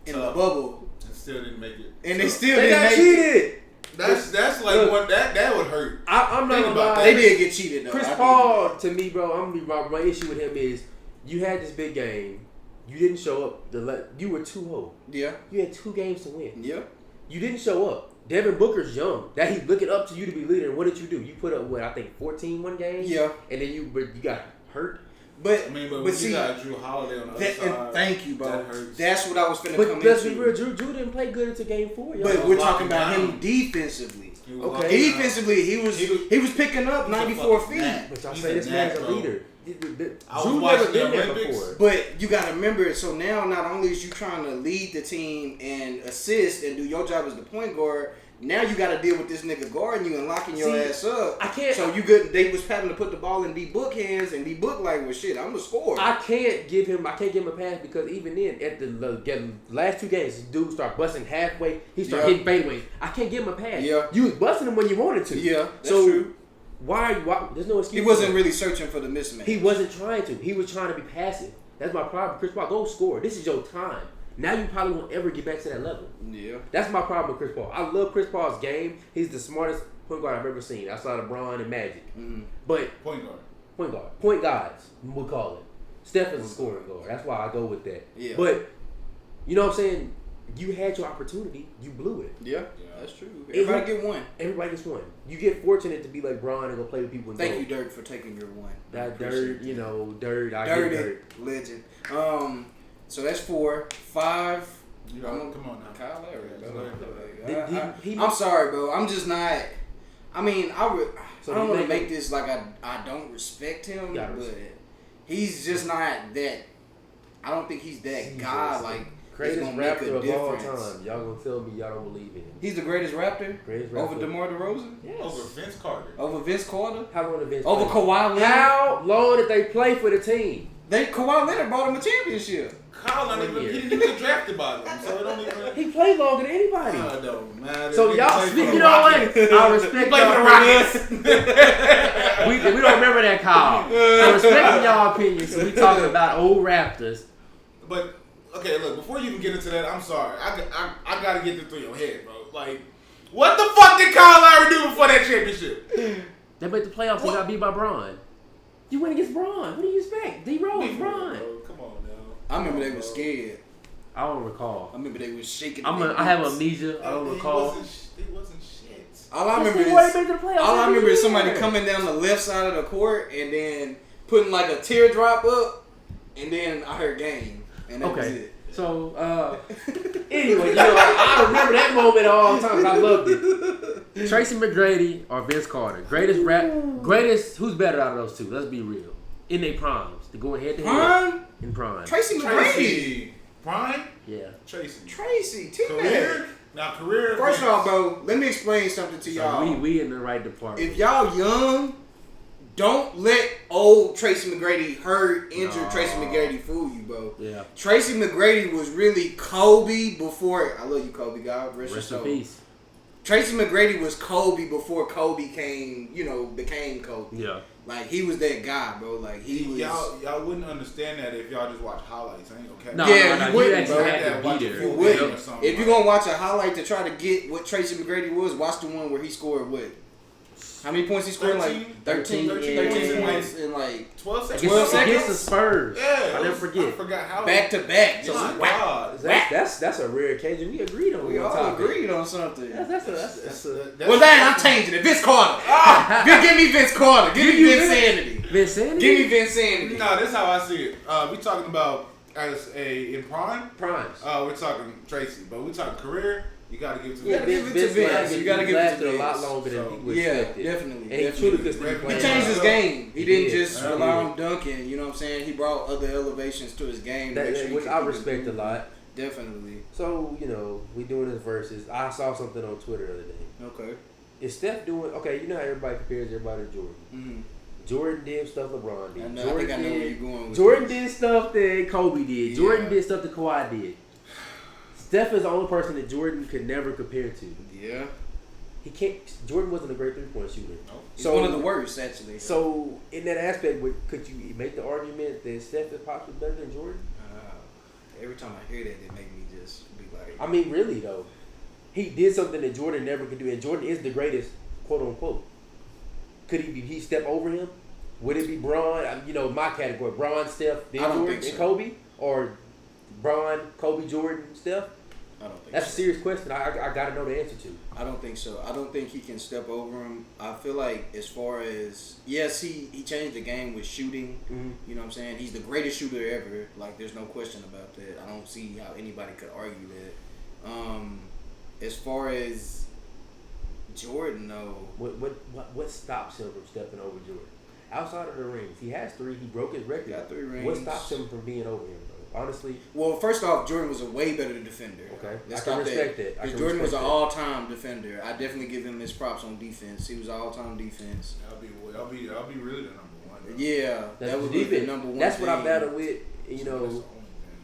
In the bubble. And still didn't make it. And they still They didn't got make cheated. it. That's like what that would hurt. I'm not Think gonna about lie. They did get cheated though. Chris Paul, to me, bro, I'm gonna be my issue with him is you had this big game. You didn't show up. You were too old. Yeah. You had 2 games to win. Yeah. You didn't show up. Devin Booker's young. That he's looking up to you to be leader. And what did you do? You put up I think 14 one game. Yeah. And then you got hurt. But when see, you got Drew Holiday on the other and side, thank you, bro. that hurts. That's what I was finna But come let's be into. real. Drew didn't play good until game 4. But we're talking locking about down. him defensively. Okay. Defensively, he was picking up 94 feet. But y'all say this man's a leader. I was Drew never watching been the there Olympics. before. But you got to remember, so now not only is you trying to lead the team and assist and do your job as the point guard, now you got to deal with this nigga guarding you and locking your ass up. I can't. So you good? They was having to put the ball in D Book hands, and D Book like, well, shit, I'm the scorer. I can't give him a pass because even then, at the last 2 games, this dude start busting halfway. He start hitting fadeaways. I can't give him a pass. Yeah. You was busting him when you wanted to. Yeah, that's so true. Why? There's no excuse. He wasn't really searching for the mismatch. He wasn't trying to. He was trying to be passive. That's my problem. Chris Paul, go score. This is your time. Now you probably won't ever get back to that level. Yeah. That's my problem with Chris Paul. I love Chris Paul's game. He's the smartest point guard I've ever seen outside of Bron and Magic. But point guards, we'll call it. Steph is a scoring guard. That's why I go with that. Yeah. But you know what I'm saying? You had your opportunity. You blew it. Yeah, that's true. Everybody get one. Everybody gets one. You get fortunate to be like Bron and go play with people. And Thank you, Dirk, for taking your one. That Dirt, Dirt. I Dirty get Dirt. legend. So that's 4. 5. Come on now. Kyle Lowry. He I'm sorry, bro. I'm just not. I mean, I don't want to make it this like I don't respect him, but he's just not that. I don't think he's that guy. Like greatest gonna make rapper a of all difference. time. Y'all gonna tell me y'all don't believe in him? He's the greatest raptor. Greatest rapper. Over DeMar DeRozan. Yes. Over Vince Carter. Over Vince Carter. How long did Vince? Over play? Kawhi Leonard. How long did they play for the team? Kawhi Leonard brought him a championship. Kyle he didn't even get drafted by them, so it don't even. He played longer than anybody. It don't matter. So He y'all, played for you the know what? Rockets. I respect He played for the y'all. Rockets. We don't remember that, Kyle. I respect y'all opinion. So we talking about old Raptors. But okay, look. Before you even get into that, I'm sorry. I gotta get this through your head, bro. Like, what the fuck did Kyle Lowry do before that championship? They made the playoffs. They got beat by Bron. You went against Bron. What do you expect? D-Rose, Bron. Come on now. I remember they were scared. I don't recall. I remember they was shaking. I have amnesia. I don't recall. It wasn't shit. All I remember is somebody coming down the left side of the court and then putting like a teardrop up, and then I heard game, and that was it. So anyway, I remember that moment all the time. I loved it. Tracy McGrady or Vince Carter, greatest. Who's better out of those two? Let's be real. in their primes to go head to head Prime? in prime. Tracy McGrady. Prime? Yeah. Tracy. Career? Now, career. First of all, bro, let me explain something to y'all. So we in the right department. If y'all young, don't let old Tracy McGrady hurt, injured Tracy McGrady fool you, bro. Yeah. Tracy McGrady was really Kobe before. I love you, Kobe. God rest your soul. in peace. Tracy McGrady was Kobe before Kobe became Kobe. Yeah. Like, he was that guy, bro. Like, he was. Y'all wouldn't understand that if y'all just watch highlights. I ain't okay. No, Yeah, you wouldn't, actually bro. had to be there. You wouldn't. If you're going to watch a highlight to try to get what Tracy McGrady was, watch the one where he scored what? How many points he scored? 13 points in like 12 seconds. 12 seconds? Against the Spurs. Yeah. I'll never forget. I forgot how. Back to back. So Just God. That's a rare occasion. We agreed on we one all topic. agreed on something. That's Well, then I'm changing it. Vince Carter. Give me Vince Carter. Give me Vinsanity. Vinsanity? Give me Vinsanity. No, this is how I see it. We talking about in prime. Primes. We're talking Tracy, but we talking career. You gotta give it to Yeah, Vince. give it to Vince. You gotta give it to lasted a lot Vince. longer than people Yeah, expected. definitely. And he truly could still He play. He changed his game. He didn't just Yeah. rely on dunking. You know what I'm saying? He brought other elevations to his game. to make sure he Which could I keep it respect a moving. lot. Definitely. So, we doing this versus. I saw something on Twitter the other day. Okay. Is Steph doing... Okay, you know how everybody compares everybody to Jordan. Mm-hmm. Jordan did stuff LeBron did. I know Jordan where you're going with Jordan this. did stuff that Kobe did. Yeah. Jordan did stuff that Kawhi did. Steph is the only person that Jordan could never compare to. Yeah. He can't. Jordan wasn't a great 3-point shooter. He's one of the worst, actually. So in that aspect, could you make the argument that Steph is possibly better than Jordan? Every time I hear that, it make me just be like... I mean, really though, he did something that Jordan never could do, and Jordan is the greatest, quote unquote. Could he step over him? Would it be Bron? My category: Bron, Steph, then I don't Jordan, think and so. Kobe, or Bron, Kobe, Jordan, Steph? I don't think That's so. a serious question. I got to know the answer to. I don't think so. I don't think he can step over him. I feel like as far as... Yes, he changed the game with shooting. Mm-hmm. You know what I'm saying? He's the greatest shooter ever. Like, there's no question about that. I don't see how anybody could argue that. As far as Jordan, though... What stops him from stepping over Jordan? Outside of the rings, he has 3. He broke his record. He got 3 rings. What stops him from being over him, bro? Honestly. Well, first off, Jordan was a way better defender. Okay. Let's I can stop respect that. Because Jordan was an all-time defender. I definitely give him his props on defense. He was an all-time defense. I'll be really the number one. Though. Yeah, that was the number one. That's what I thing. battled with. That's the only thing.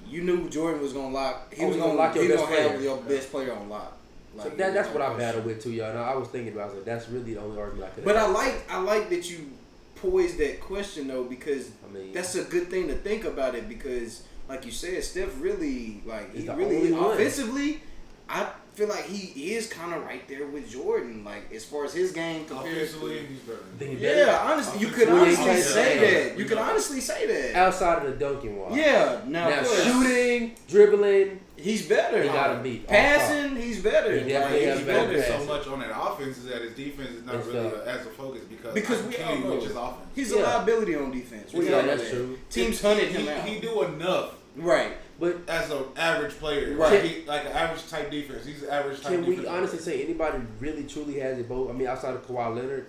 You knew Jordan was gonna lock. He Oh, was he gonna gonna lock your best player. have your best player on lock. So that's what I battled with too, y'all. And I was thinking about it. That's really the only argument I could. But have. I like that you poised that question though, because that's a good thing to think about it, because like you said, Steph really He's the only one. offensively, I feel like he is kind of right there with Jordan, like as far as his game compared Offensively, to. he's better. Yeah, honestly, you could honestly say that. You could honestly say that. Outside of the dunking wall. Yeah, now shooting, dribbling, he's better. he got to beat. Passing, he's better. He definitely has He better focused so passing. much on that offense is that his defense is not really as a focus because I we can all tell you know which is offense. he's a liability on defense. We all know that's that. true. Teams hunted him out. He do enough. Right. But as an average player, right? Like an average type defense. He's an average type. Can we honestly say anybody really truly has it both? I mean, outside of Kawhi Leonard,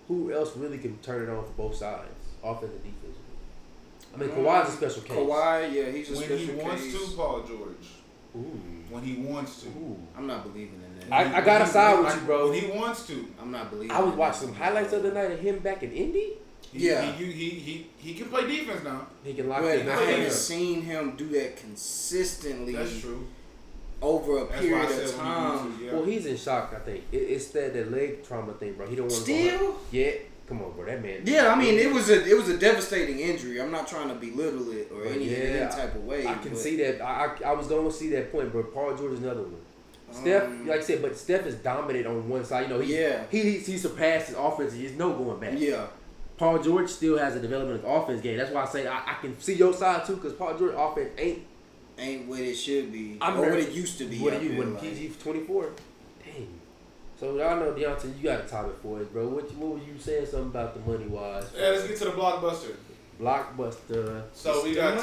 who else really can turn it on for both sides, offense and defense? I mean, Kawhi's a special case. Kawhi, yeah, he's a when special he case. wants to, Paul George. Ooh. When he wants to. Ooh. I'm not believing in that. I gotta side with you, bro. When he wants to. I'm not believing. I was watching some highlights the other night of him back in Indy. He can play defense now. He can lock But it I down. haven't seen him do that consistently. That's true. Over a That's period why I of said time. Well, he's in shock. I think it's that leg trauma thing, bro. He don't want to Still. Yeah. Come on, bro. That man. Yeah, I mean, it was a devastating injury. I'm not trying to belittle it or any type of way. I can see that. I was going to see that point, but Paul George is another one. Steph, like I said, but Steph is dominant on one side. You know, he surpassed his offense. There's no going back. Yeah. Paul George still has a development of offense game. That's why I say I can see your side too, because Paul George offense ain't what it should be, or what it used to be. What when PG 24? Dang. So I know Deontay, you got a topic for us, bro. What were you saying something about the money wise? Yeah, let's get to the blockbuster. Blockbuster. So we got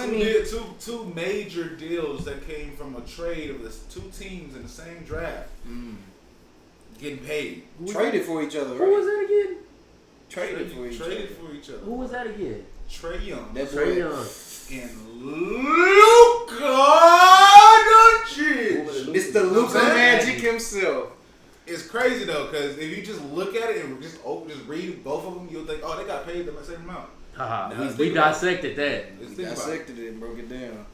two major deals that came from a trade of the two teams in the same draft getting paid. Traded for each other, right? Who was that again? traded for each other. Who was that again? Trae Young. That's Trae Young. And Luka Doncic. Mr. Luka Magic himself. It's crazy though, because if you just look at it and just read both of them, you'll think, oh, they got paid the same amount. We dissected that. We dissected it and broke it down.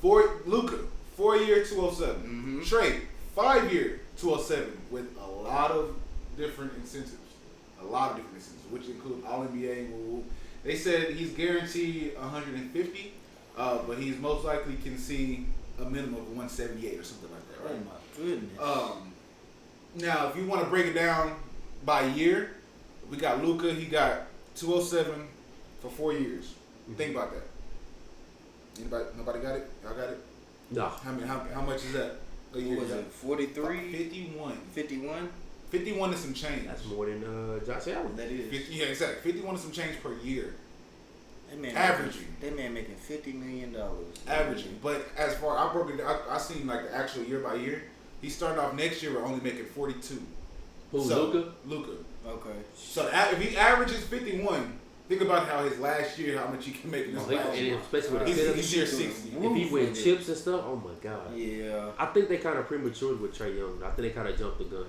Luka, 4-year, 207. Trae, 5-year, 207, with a lot of different incentives. Which include All-NBA. They said he's guaranteed 150, but he's most likely can see a minimum of 178 or something like that, right? Oh my goodness. Now, if you want to break it down by year, we got Luka. He got 207 for 4 years. Think about that. Nobody got it? Y'all got it? No. How much is that a year? What was it? 43? 51. 51? 51 is some change. That's more than Josh Allen. That is. 50, yeah, exactly. 51 is some change per year. Averaging. That man making $50 million. Averaging. But as far, I broke it down, I seen like the actual year by year. He started off next year with only making 42. Who, Luka? Luka. Okay. So if he averages 51, think about how his last year, how much he can make in his last year. Especially with He's year 60. If he win chips and stuff, oh my God. Yeah. I think they kind of prematured with Trae Young. I think they kind of jumped the gun.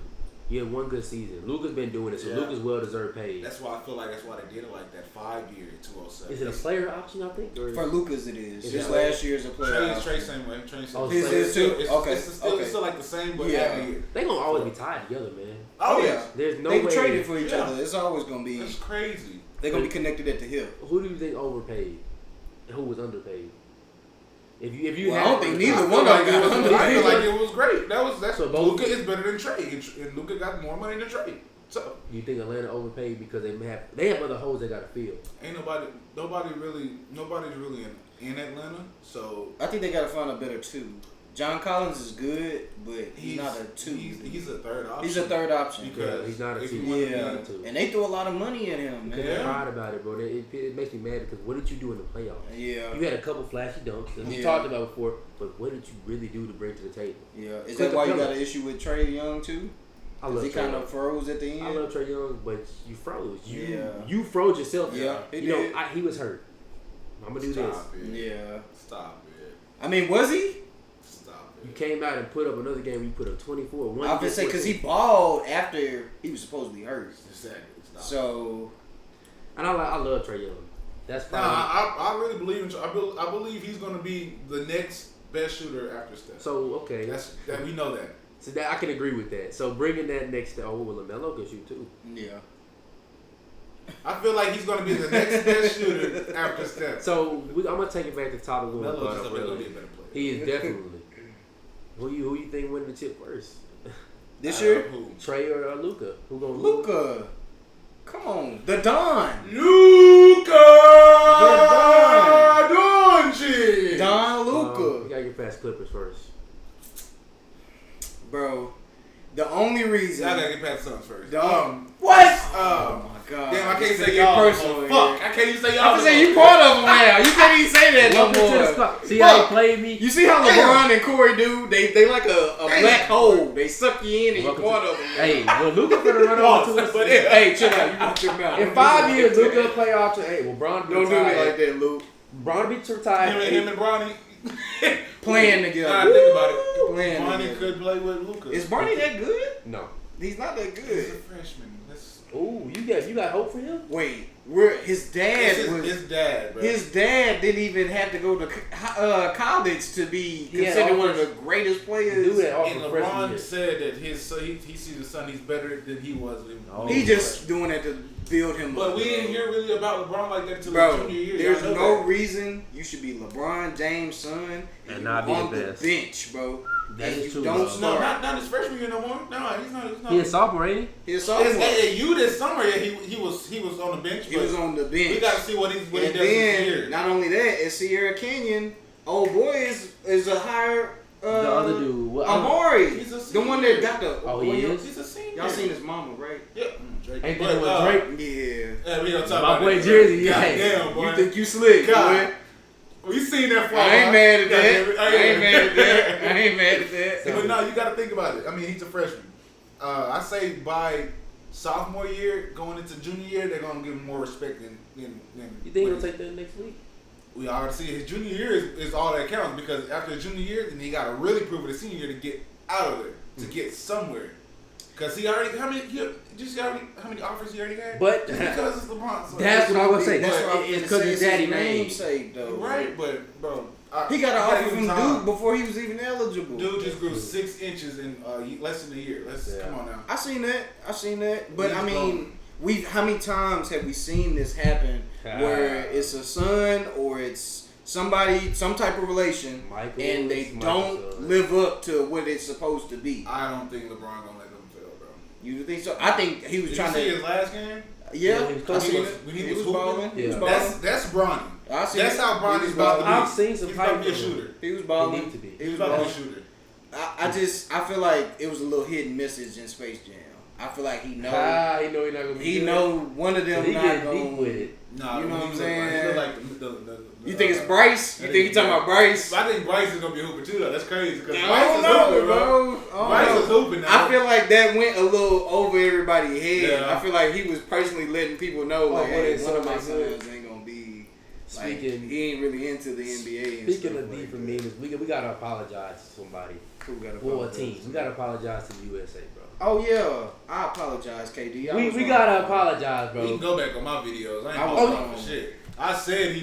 He had one good season. Luka's been doing it, so Luka's well-deserved paid. That's why I feel like that's why they did it like that 5-year, 207. Is it a player option, I think? Or For Luka's it is. His last year is a player option. Trae same way. Trae same way. His is too? Okay. It's still like the same, but half a year. They going to always be tied together, man. Oh, yeah. There's no way. They traded for each other. It's always going to be. That's crazy. They're going to be connected at the hip. Who do you think overpaid and who was underpaid? If you I don't think neither one of them was underpaid. I feel like it was great. So Luka is better than Trae, and Luka got more money than Trae. So you think Atlanta overpaid because they have other holes they got to fill? Ain't nobody's really in Atlanta. So I think they got to find a better two. John Collins is good, but he's not a two. He's a third option. He's a third option. Because he's not a two. Yeah, and they threw a lot of money at him, man. They're proud about it, bro. It makes me mad because what did you do in the playoffs? Yeah. You had a couple flashy dunks that we talked about before, but what did you really do to bring to the table? Yeah. Is that why you got an issue with Trae Young too? Because he kind of froze at the end. I love Trae Young, but you froze. You froze yourself. Yeah. He was hurt. I'm gonna do this. Yeah. Stop it. I mean, was he? You came out and put up another game where you put up 24. I was gonna say because he balled after he was supposedly hurt. Exactly. So, and I love Trae Young. That's probably. I really believe in. I believe he's gonna be the next best shooter after Steph. So okay, we know that. So that I can agree with that. So bringing that next to LaMelo can shoot too. Yeah. I feel like he's gonna be the next best shooter after Steph. So I'm gonna take it back to the top of the one. Melo's gonna be a better player. He is definitely. Who you think winning the chip first? This year? Who? Luka or Luka? Who gonna Luka? Come on, the Don. Luka Doncic. Don Luka. You gotta get past Clippers first, bro. The only reason I gotta get past the Suns first. What? Oh my God! Damn, I can't say y'all y'all. personal. Fuck, I can't even say y'all. I can say you part of them now. You can't even say that no more. See how he played me? You see how LeBron and Corey do? They like a black hole. They suck you in and you part of them. Hey, well, Luka finna run over to us. But hey, chill out. You watch your mouth. In 5 years, Luka playoff. Hey, well, Bron don't do me like that, Luke. Bron be retired. Him and Bronny playing together. Nah, think about it. Playing Bronny together. could play with Luka. Is Bronny that good? No. He's not that He's a good. freshman. Ooh, you got hope for him? Wait, his dad was his dad, bro. His dad didn't even have to go to college to be considered one of the greatest players. And LeBron said that he sees his son. He's better than he was. He just doing that to build him up. But we didn't hear really about LeBron like that until his junior year. There's no reason you should be LeBron James' son and not be on the the best bench, bro. That is true. Don't start. No, not his freshman year no more. No, he's not. He a sophomore, ain't he? He's a sophomore. At U this summer, yeah, he was on the bench. He was on the bench. We got to see what he does and this year. Not only that, at Sierra Canyon, old boy is a higher. The other dude, Amari. He's a the one that got the. Oh, he is. He's a senior. Y'all seen his mama, right? Yeah. Drake. Ain't that with Drake? Yeah. We gonna talk my about boy that. Jersey. God Yeah. damn, boy. You think you slick, God. boy? We seen that for I ain't mad at that. I ain't mad at that. But no, you got to think about it. I mean, he's a freshman. I say by sophomore year going into junior year, they're gonna give him more respect than. You think he'll take that next week? We already see his junior year is all that counts because after the junior year, then he got to really prove it his senior year to get out of there, to get somewhere. Because he already how many offers he already had? But just because it's LeBron. So that's what I was saying. That's what it's because his daddy name. Though, right? But bro, he got an offer from Duke before he was even eligible. Dude just grew 6 inches in less than a year. Come on now. I seen that. But I mean, how many times have we seen this happen where it's a son or it's somebody, some type of relation, and they don't live up to what it's supposed to be? I don't think LeBron gonna let them fail, bro. You think so? I think he was trying to. Did you see his last game? Yeah, when he was balling. Yeah. That's Bronny. That's how Bronny's about to be. I've seen some He's about to be a shooter. He was balling. He need to be. He was about to be a shooter. I feel like it was a little hidden message in Space Jam. I feel like he know. He know he's not gonna be. He know one of them he not going deep with it. Nah, you know what I'm saying? Like you think it's Bryce? You think he talking about Bryce? I think Bryce is gonna be a hooper too, though. That's crazy. I don't know, bro. Bryce is hooping now. I feel like that went a little over everybody's head. Yeah. I feel like he was personally letting people know, like, hey, one of my sons good. ain't gonna be. Speaking, like, he ain't really into the NBA. Speaking of deep for me, we gotta apologize to somebody. Who gotta for a team. We gotta apologize to the USA, bro. Oh yeah, I apologize, KD. We gotta apologize, bro. You can go back on my videos. I ain't posting for shit. I said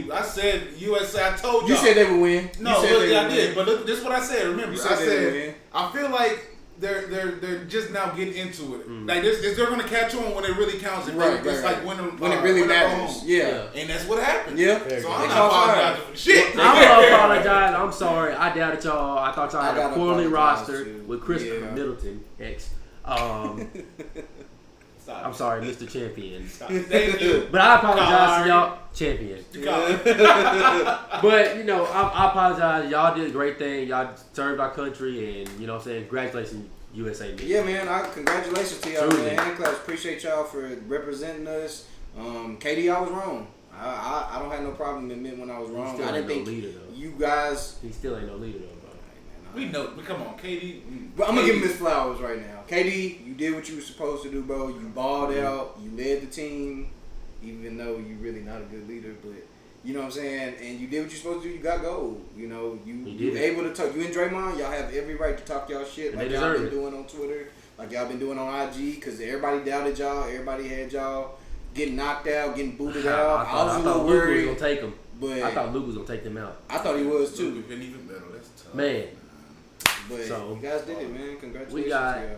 USA. I told y'all. You said they would win. No, I did. But look, this is what I said. Remember, I said I feel like they're just now getting into it. Like they're gonna catch on when it really counts. Like when it really matters. Yeah, and that's what happened. Yeah. So I'm not apologizing for shit. I'm gonna apologize. I'm sorry. I doubted y'all. I thought y'all had a poorly rostered with Christopher Middleton. I'm sorry, Mr. Champion. Thank you. But I apologize to y'all, champion. But, I apologize. Y'all did a great thing. Y'all served our country, and, you know what I'm saying, congratulations, USA. Man. Yeah, man. Congratulations to y'all, man. Hand claps. Appreciate y'all for representing us. KD, I was wrong. I don't have no problem admitting when I was wrong. I didn't think you guys... He still ain't no leader, though. We know, but come on, KD. But I'm gonna give him his flowers right now. KD, you did what you were supposed to do, bro. You balled out. You led the team, even though you really not a good leader. But you know what I'm saying. And you did what you're supposed to do. You got gold. You know, you able to talk. You and Draymond, y'all have every right to talk y'all shit like y'all been doing on Twitter, like y'all been doing on IG, because everybody doubted y'all. Everybody had y'all getting knocked out, getting booted out. I was a little worried. Luka was gonna take him. But I thought Luka was gonna take them out. I thought he was too. Luka been even better. That's tough. Man. But you guys did it, man. Congratulations. I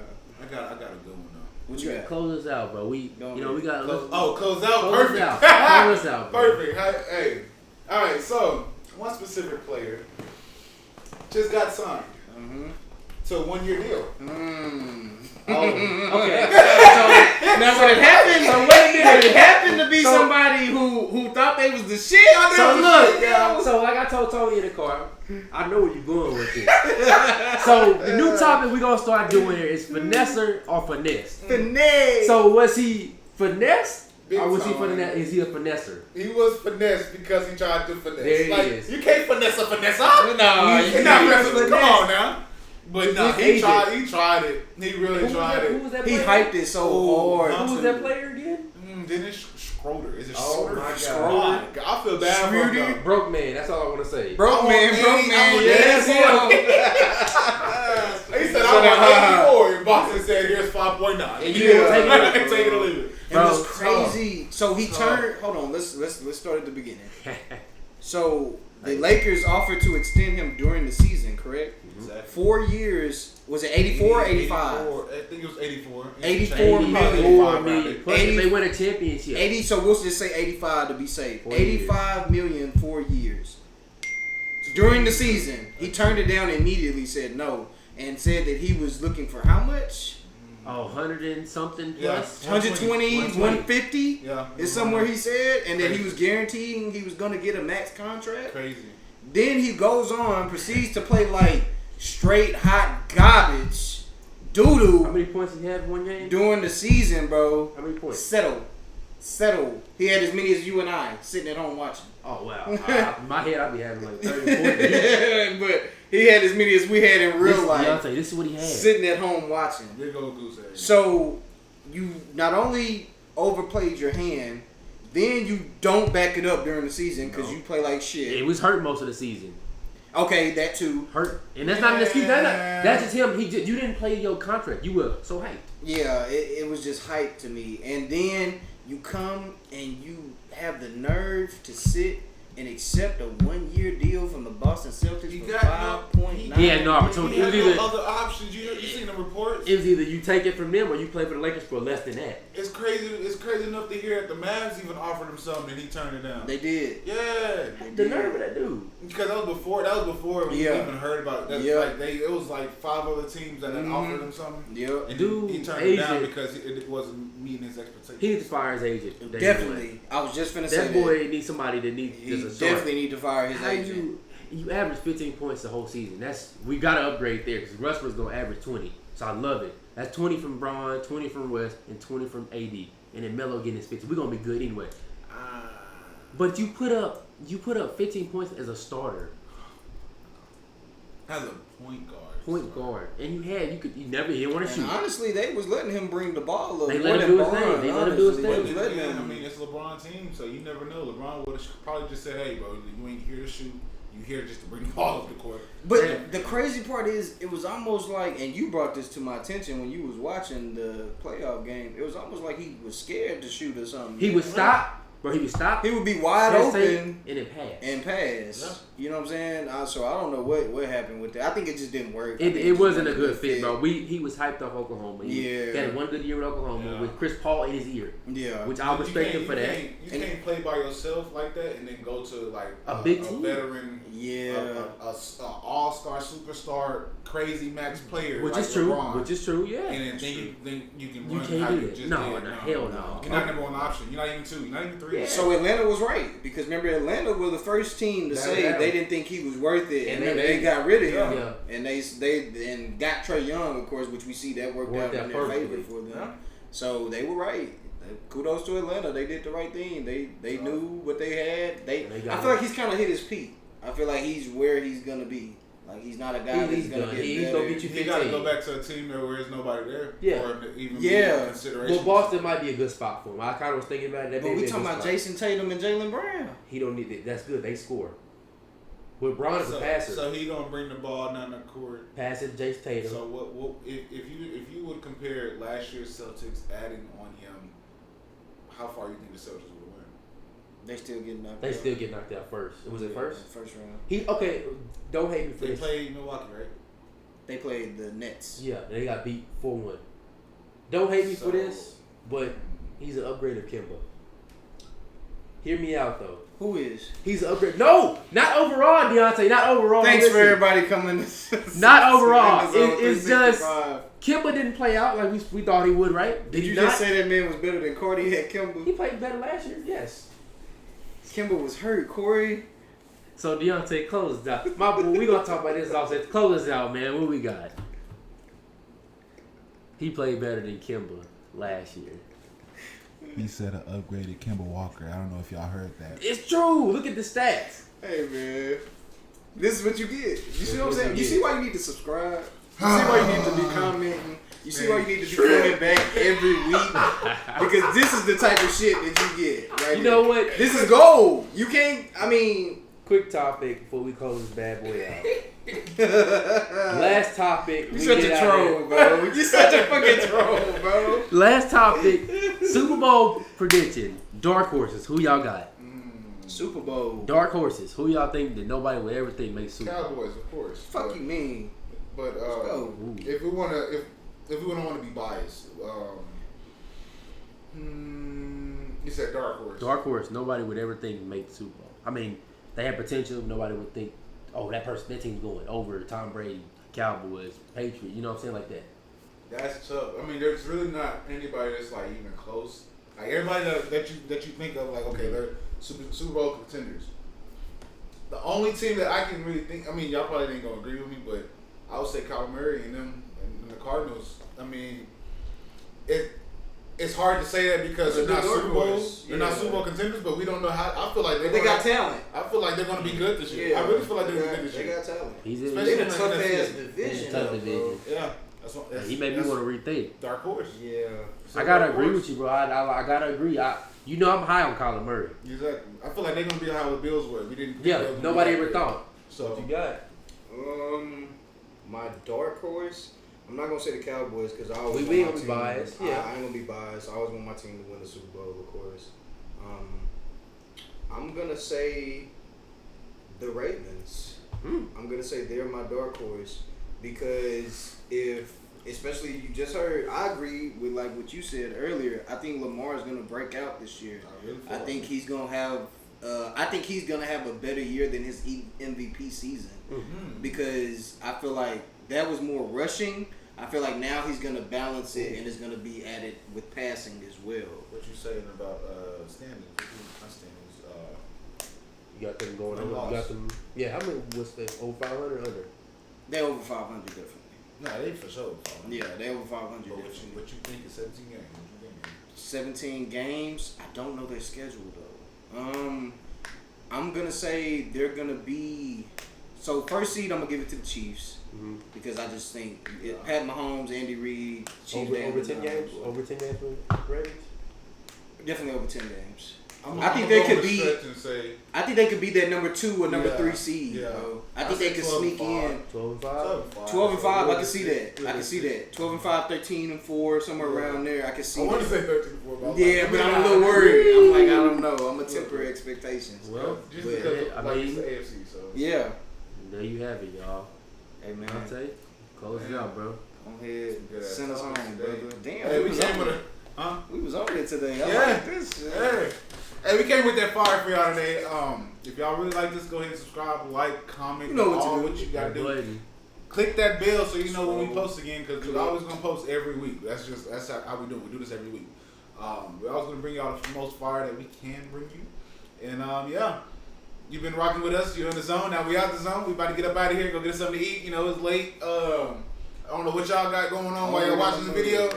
got a good one though. What you got? Close us out, bro. We got close out. Perfect. Close us out, bro. Perfect. Hey. All right. So one specific player just got signed to a 1-year deal. Okay. Now when it happened, it happened to be somebody who thought they was the shit. So look, so like I told Tony in the car, I know where you're going with this. So the new topic we're gonna start doing here is finesser or finesse. Finesse. So was he finesse? Or was he finesse? Is he a finesser? He was finesse because he tried to finesse. There he is. You can't finesse a finesse. No, you can't. Come on now. But no, he tried it. He really tried it. Who was that he player? Hyped it so hard. Who was that player again? Dennis Schroeder. Is it Schroeder? My God. I feel bad for him. Broke man. That's all I want to say. Broke man. Yes, He said I want 84. And Boston said here's 5.9. And you didn't take it or leave it. It was crazy. So he turned. Hold on. Let's start at the beginning. So the Lakers offered to extend him during the season, correct? Exactly. 4 years. Was it 84 or 85? I think it was 84. 84 million. Plus, if they win a championship. 80. So we'll just say 85 to be safe. 85 million 4 years. During the season, he turned it down immediately. Said no, and said that he was looking for how much? 100 and something plus. 120, 150. Yeah, is somewhere he said, and that he was guaranteeing he was going to get a max contract. Crazy. Then he goes on, proceeds to play like straight hot garbage, doo-doo. How many points he had in one game? During the season, bro. How many points? Settle. He had as many as you and I sitting at home watching. Oh, wow. My head, I'd be having like 30 But he had as many as we had in real life. Beyonce, this is what he had. Sitting at home watching. Big old goose egg. So you not only overplayed your hand, then you don't back it up during the season because you play like shit. It was hurt most of the season. Okay, that too. Hurt, and that's not an excuse. That's just him. You didn't play your contract. You were so hyped. Yeah, it was just hype to me. And then you come and you have the nerve to sit and accept a 1-year deal from the Boston Celtics for $5.9. He had no opportunity. He had no other options. You seen the reports? It was either you take it from them or you play for the Lakers for less than that. It's crazy. It's crazy enough to hear that the Mavs even offered him something and he turned it down. They did. Yeah. The nerve of that dude. Because that was before we even heard about it. It was like 5 other teams that had offered him something. Yep. And dude, he turned it down because it wasn't meeting his expectations. He needs to fire his agent. Definitely. I was just finna say that. That boy needs somebody that needs He definitely need to fire his agent. You average 15 points the whole season. We got to upgrade there because Russ was going to average 20. So I love it. That's 20 from Braun, 20 from West, and 20 from AD. And then Melo getting his 50. We're going to be good anyway. But you put up 15 points as a starter. As a point guard. And you didn't want to shoot. Honestly, they was letting him bring the ball up. They let him do his thing. They let him do his thing. I mean, it's LeBron's team, so you never know. LeBron would have probably just said, "Hey, bro, you ain't here to shoot. You here just to bring the ball up the court." But the crazy part is, it was almost like, and you brought this to my attention when you was watching the playoff game. It was almost like he was scared to shoot or something. He would stop. Bro, he would stop. He would be wide open and pass. Yeah. You know what I'm saying? So I don't know what happened with that. I think it just didn't work. It wasn't a good fit, bro. He was hyped off Oklahoma. He had one good year with Oklahoma with Chris Paul in his ear. Yeah. Which I respect him for that. You can't play by yourself like that and then go to like a big team. Veteran, a all-star, superstar, crazy max player. Which like is true. LeBron. Which is true. Yeah. And then you can run. You can't do that. No, hell no. You're not number one option. You're not even 2. You're not even 3. Yeah. So Atlanta was right because remember Atlanta was the first team to say they didn't think he was worth it, and then they got rid of him, and they got Trae Young, of course, which we see that worked out in their favor for them. Yeah. So they were right. Kudos to Atlanta. They did the right thing. They knew what they had. I feel like he's kind of hit his peak. I feel like he's where he's gonna be. Like he's not a guy that's gonna get he's better. Gonna get you 15. He got to go back to a team where there's nobody there. Yeah. Or even consideration. Well, Boston might be a good spot for him. I kind of was thinking about it. But we talking about Jason Tatum and Jaylen Brown. He don't need it. That's good. They score. With Brown as a passer. So he gonna bring the ball down the court. Pass it to Jason Tatum. So what if you would compare last year's Celtics adding on him, how far you think the Celtics would win? They still get knocked out. They still get knocked out first. Was it first? First round. Don't hate me for this. They played Milwaukee, right? They played the Nets. Yeah, they got beat 4-1. Don't hate me for this, but he's an upgrade of Kemba. Hear me out, though. Who is? He's an upgrade. No! Not overall, Deontay. Not overall. Thanks for everybody coming. Not overall. It's just Kemba didn't play out like we thought he would, right? Did you just say that man was better than Corey at Kemba? He played better last year, yes. Kemba was hurt, Corey. So Deontay, close us out. My boy, we gonna talk about this offset. Close us out, man. What we got? He played better than Kemba last year. He said an upgraded Kemba Walker. I don't know if y'all heard that. It's true. Look at the stats. Hey man, this is what you get. You see what I'm saying? You see why you need to subscribe? You see why you need to be commenting? You see why you need to be coming back every week? Because this is the type of shit that you get. Right you know what? This is gold. You can't. I mean. Quick topic before we close this bad boy out. Last topic. You such a troll, bro. You such a fucking troll, bro. Last topic. Super Bowl prediction. Dark horses. Who y'all got? Super Bowl. Dark horses. Who y'all think that nobody would ever think makes Super Bowl? Cowboys, of course. Fuck you mean. But if we want to be biased, you said dark horse. Dark horse. Nobody would ever think make the Super Bowl. I mean, they have potential. Nobody would think, oh, that team's going over Tom Brady, Cowboys, Patriots. You know what I'm saying, like that. That's tough. I mean, there's really not anybody that's like even close. Like everybody that you think of, like okay, they're Super Bowl contenders. The only team that I can really think, I mean, y'all probably ain't gonna agree with me, but I would say Kyler Murray and them and the Cardinals. I mean, it's hard to say that because they're not Super Bowls. They're not Super Bowl contenders, but we don't know how. I feel like they got talent. I feel like they're going to be good this year. I really feel like they're going to be good this year. They got talent. He's in a tough ass division. Tough division. Yeah. He made me want to rethink. Dark horse. Yeah. I gotta agree with you, bro. I gotta agree. You know I'm high on Kyler Murray. Exactly. I feel like they're gonna be how the Bills were. We didn't. Yeah, nobody ever thought. So What you got? My dark horse. I'm not gonna say the Cowboys because I always We want ain't my gonna be team. biased. Yeah. I ain't gonna be biased. I always want my team to win the Super Bowl, of course. I'm gonna say the Ravens. I'm gonna say they're my dark horse because especially you just heard, I agree with like what you said earlier. I think Lamar is gonna break out this year. I think he's gonna have. I think he's gonna have a better year than his MVP season because I feel like that was more rushing. I feel like now he's gonna balance it and it's gonna be added with passing as well. what you saying about standings? My standings. You got them going They on. You lost. got them. Yeah, how many was that? Over 500 under? They're over 500 definitely. Nah, they for sure. Yeah, they're over 500 But definitely. what you think is 17 games? What you think? 17 games. I don't know their schedule though. I'm gonna say they're gonna be. So first seed, I'm gonna give it to the Chiefs because I just think Pat Mahomes, Andy Reid, Chiefs Over 10 games? Over 10 games with Ravens? Definitely over 10 games. I think they could be. And say, I think they could be that number 2 or number 3 seed. Yeah. Bro. I think they could sneak in. 12 and 5? 12 and 5, I can see that. I can see that. 12 and 5, 13 and 4, somewhere around there. I can see. I want to that. say 13 before, but Yeah, but I'm a little worried. I'm like, I don't know. I'm gonna temper expectations. Well, just but- because I like mean- it's the AFC, so Yeah. there you have it, y'all. Hey man, I'll take. Close it out, bro. go ahead, Good send us home, topics brother. today. Damn, Hey, we was came on with it. a We was on it today. I Yeah. like this shit. Hey, we came with that fire for y'all today. If y'all really like this, go ahead and subscribe, like, comment, You know what to all do. what you gotta do. Buddy. Click that bell so you know when we post again, because we're always gonna post every week. That's how we do it. We do this every week. We're always gonna bring y'all the most fire that we can bring you. And yeah, you've been rocking with us. You're in the zone. Now we out the zone. We about to get up out of here. Go get us something to eat. You know it's late. I don't know what y'all got going on while you're watching the video.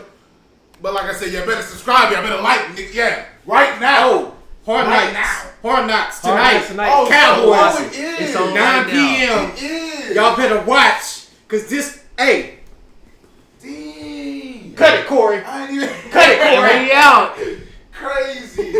But like I said, y'all better subscribe. Y'all better like. Yeah, right now. Oh, Hard Right Knocks. now. Hard Knocks Hard tonight. Knocks tonight. Oh, Cowboys. it is. It's on 9 right now. p.m. It is. Y'all better watch, cause this. Hey, Dang. cut it, Corey. I ain't even. Cut it, Corey. We out. Crazy.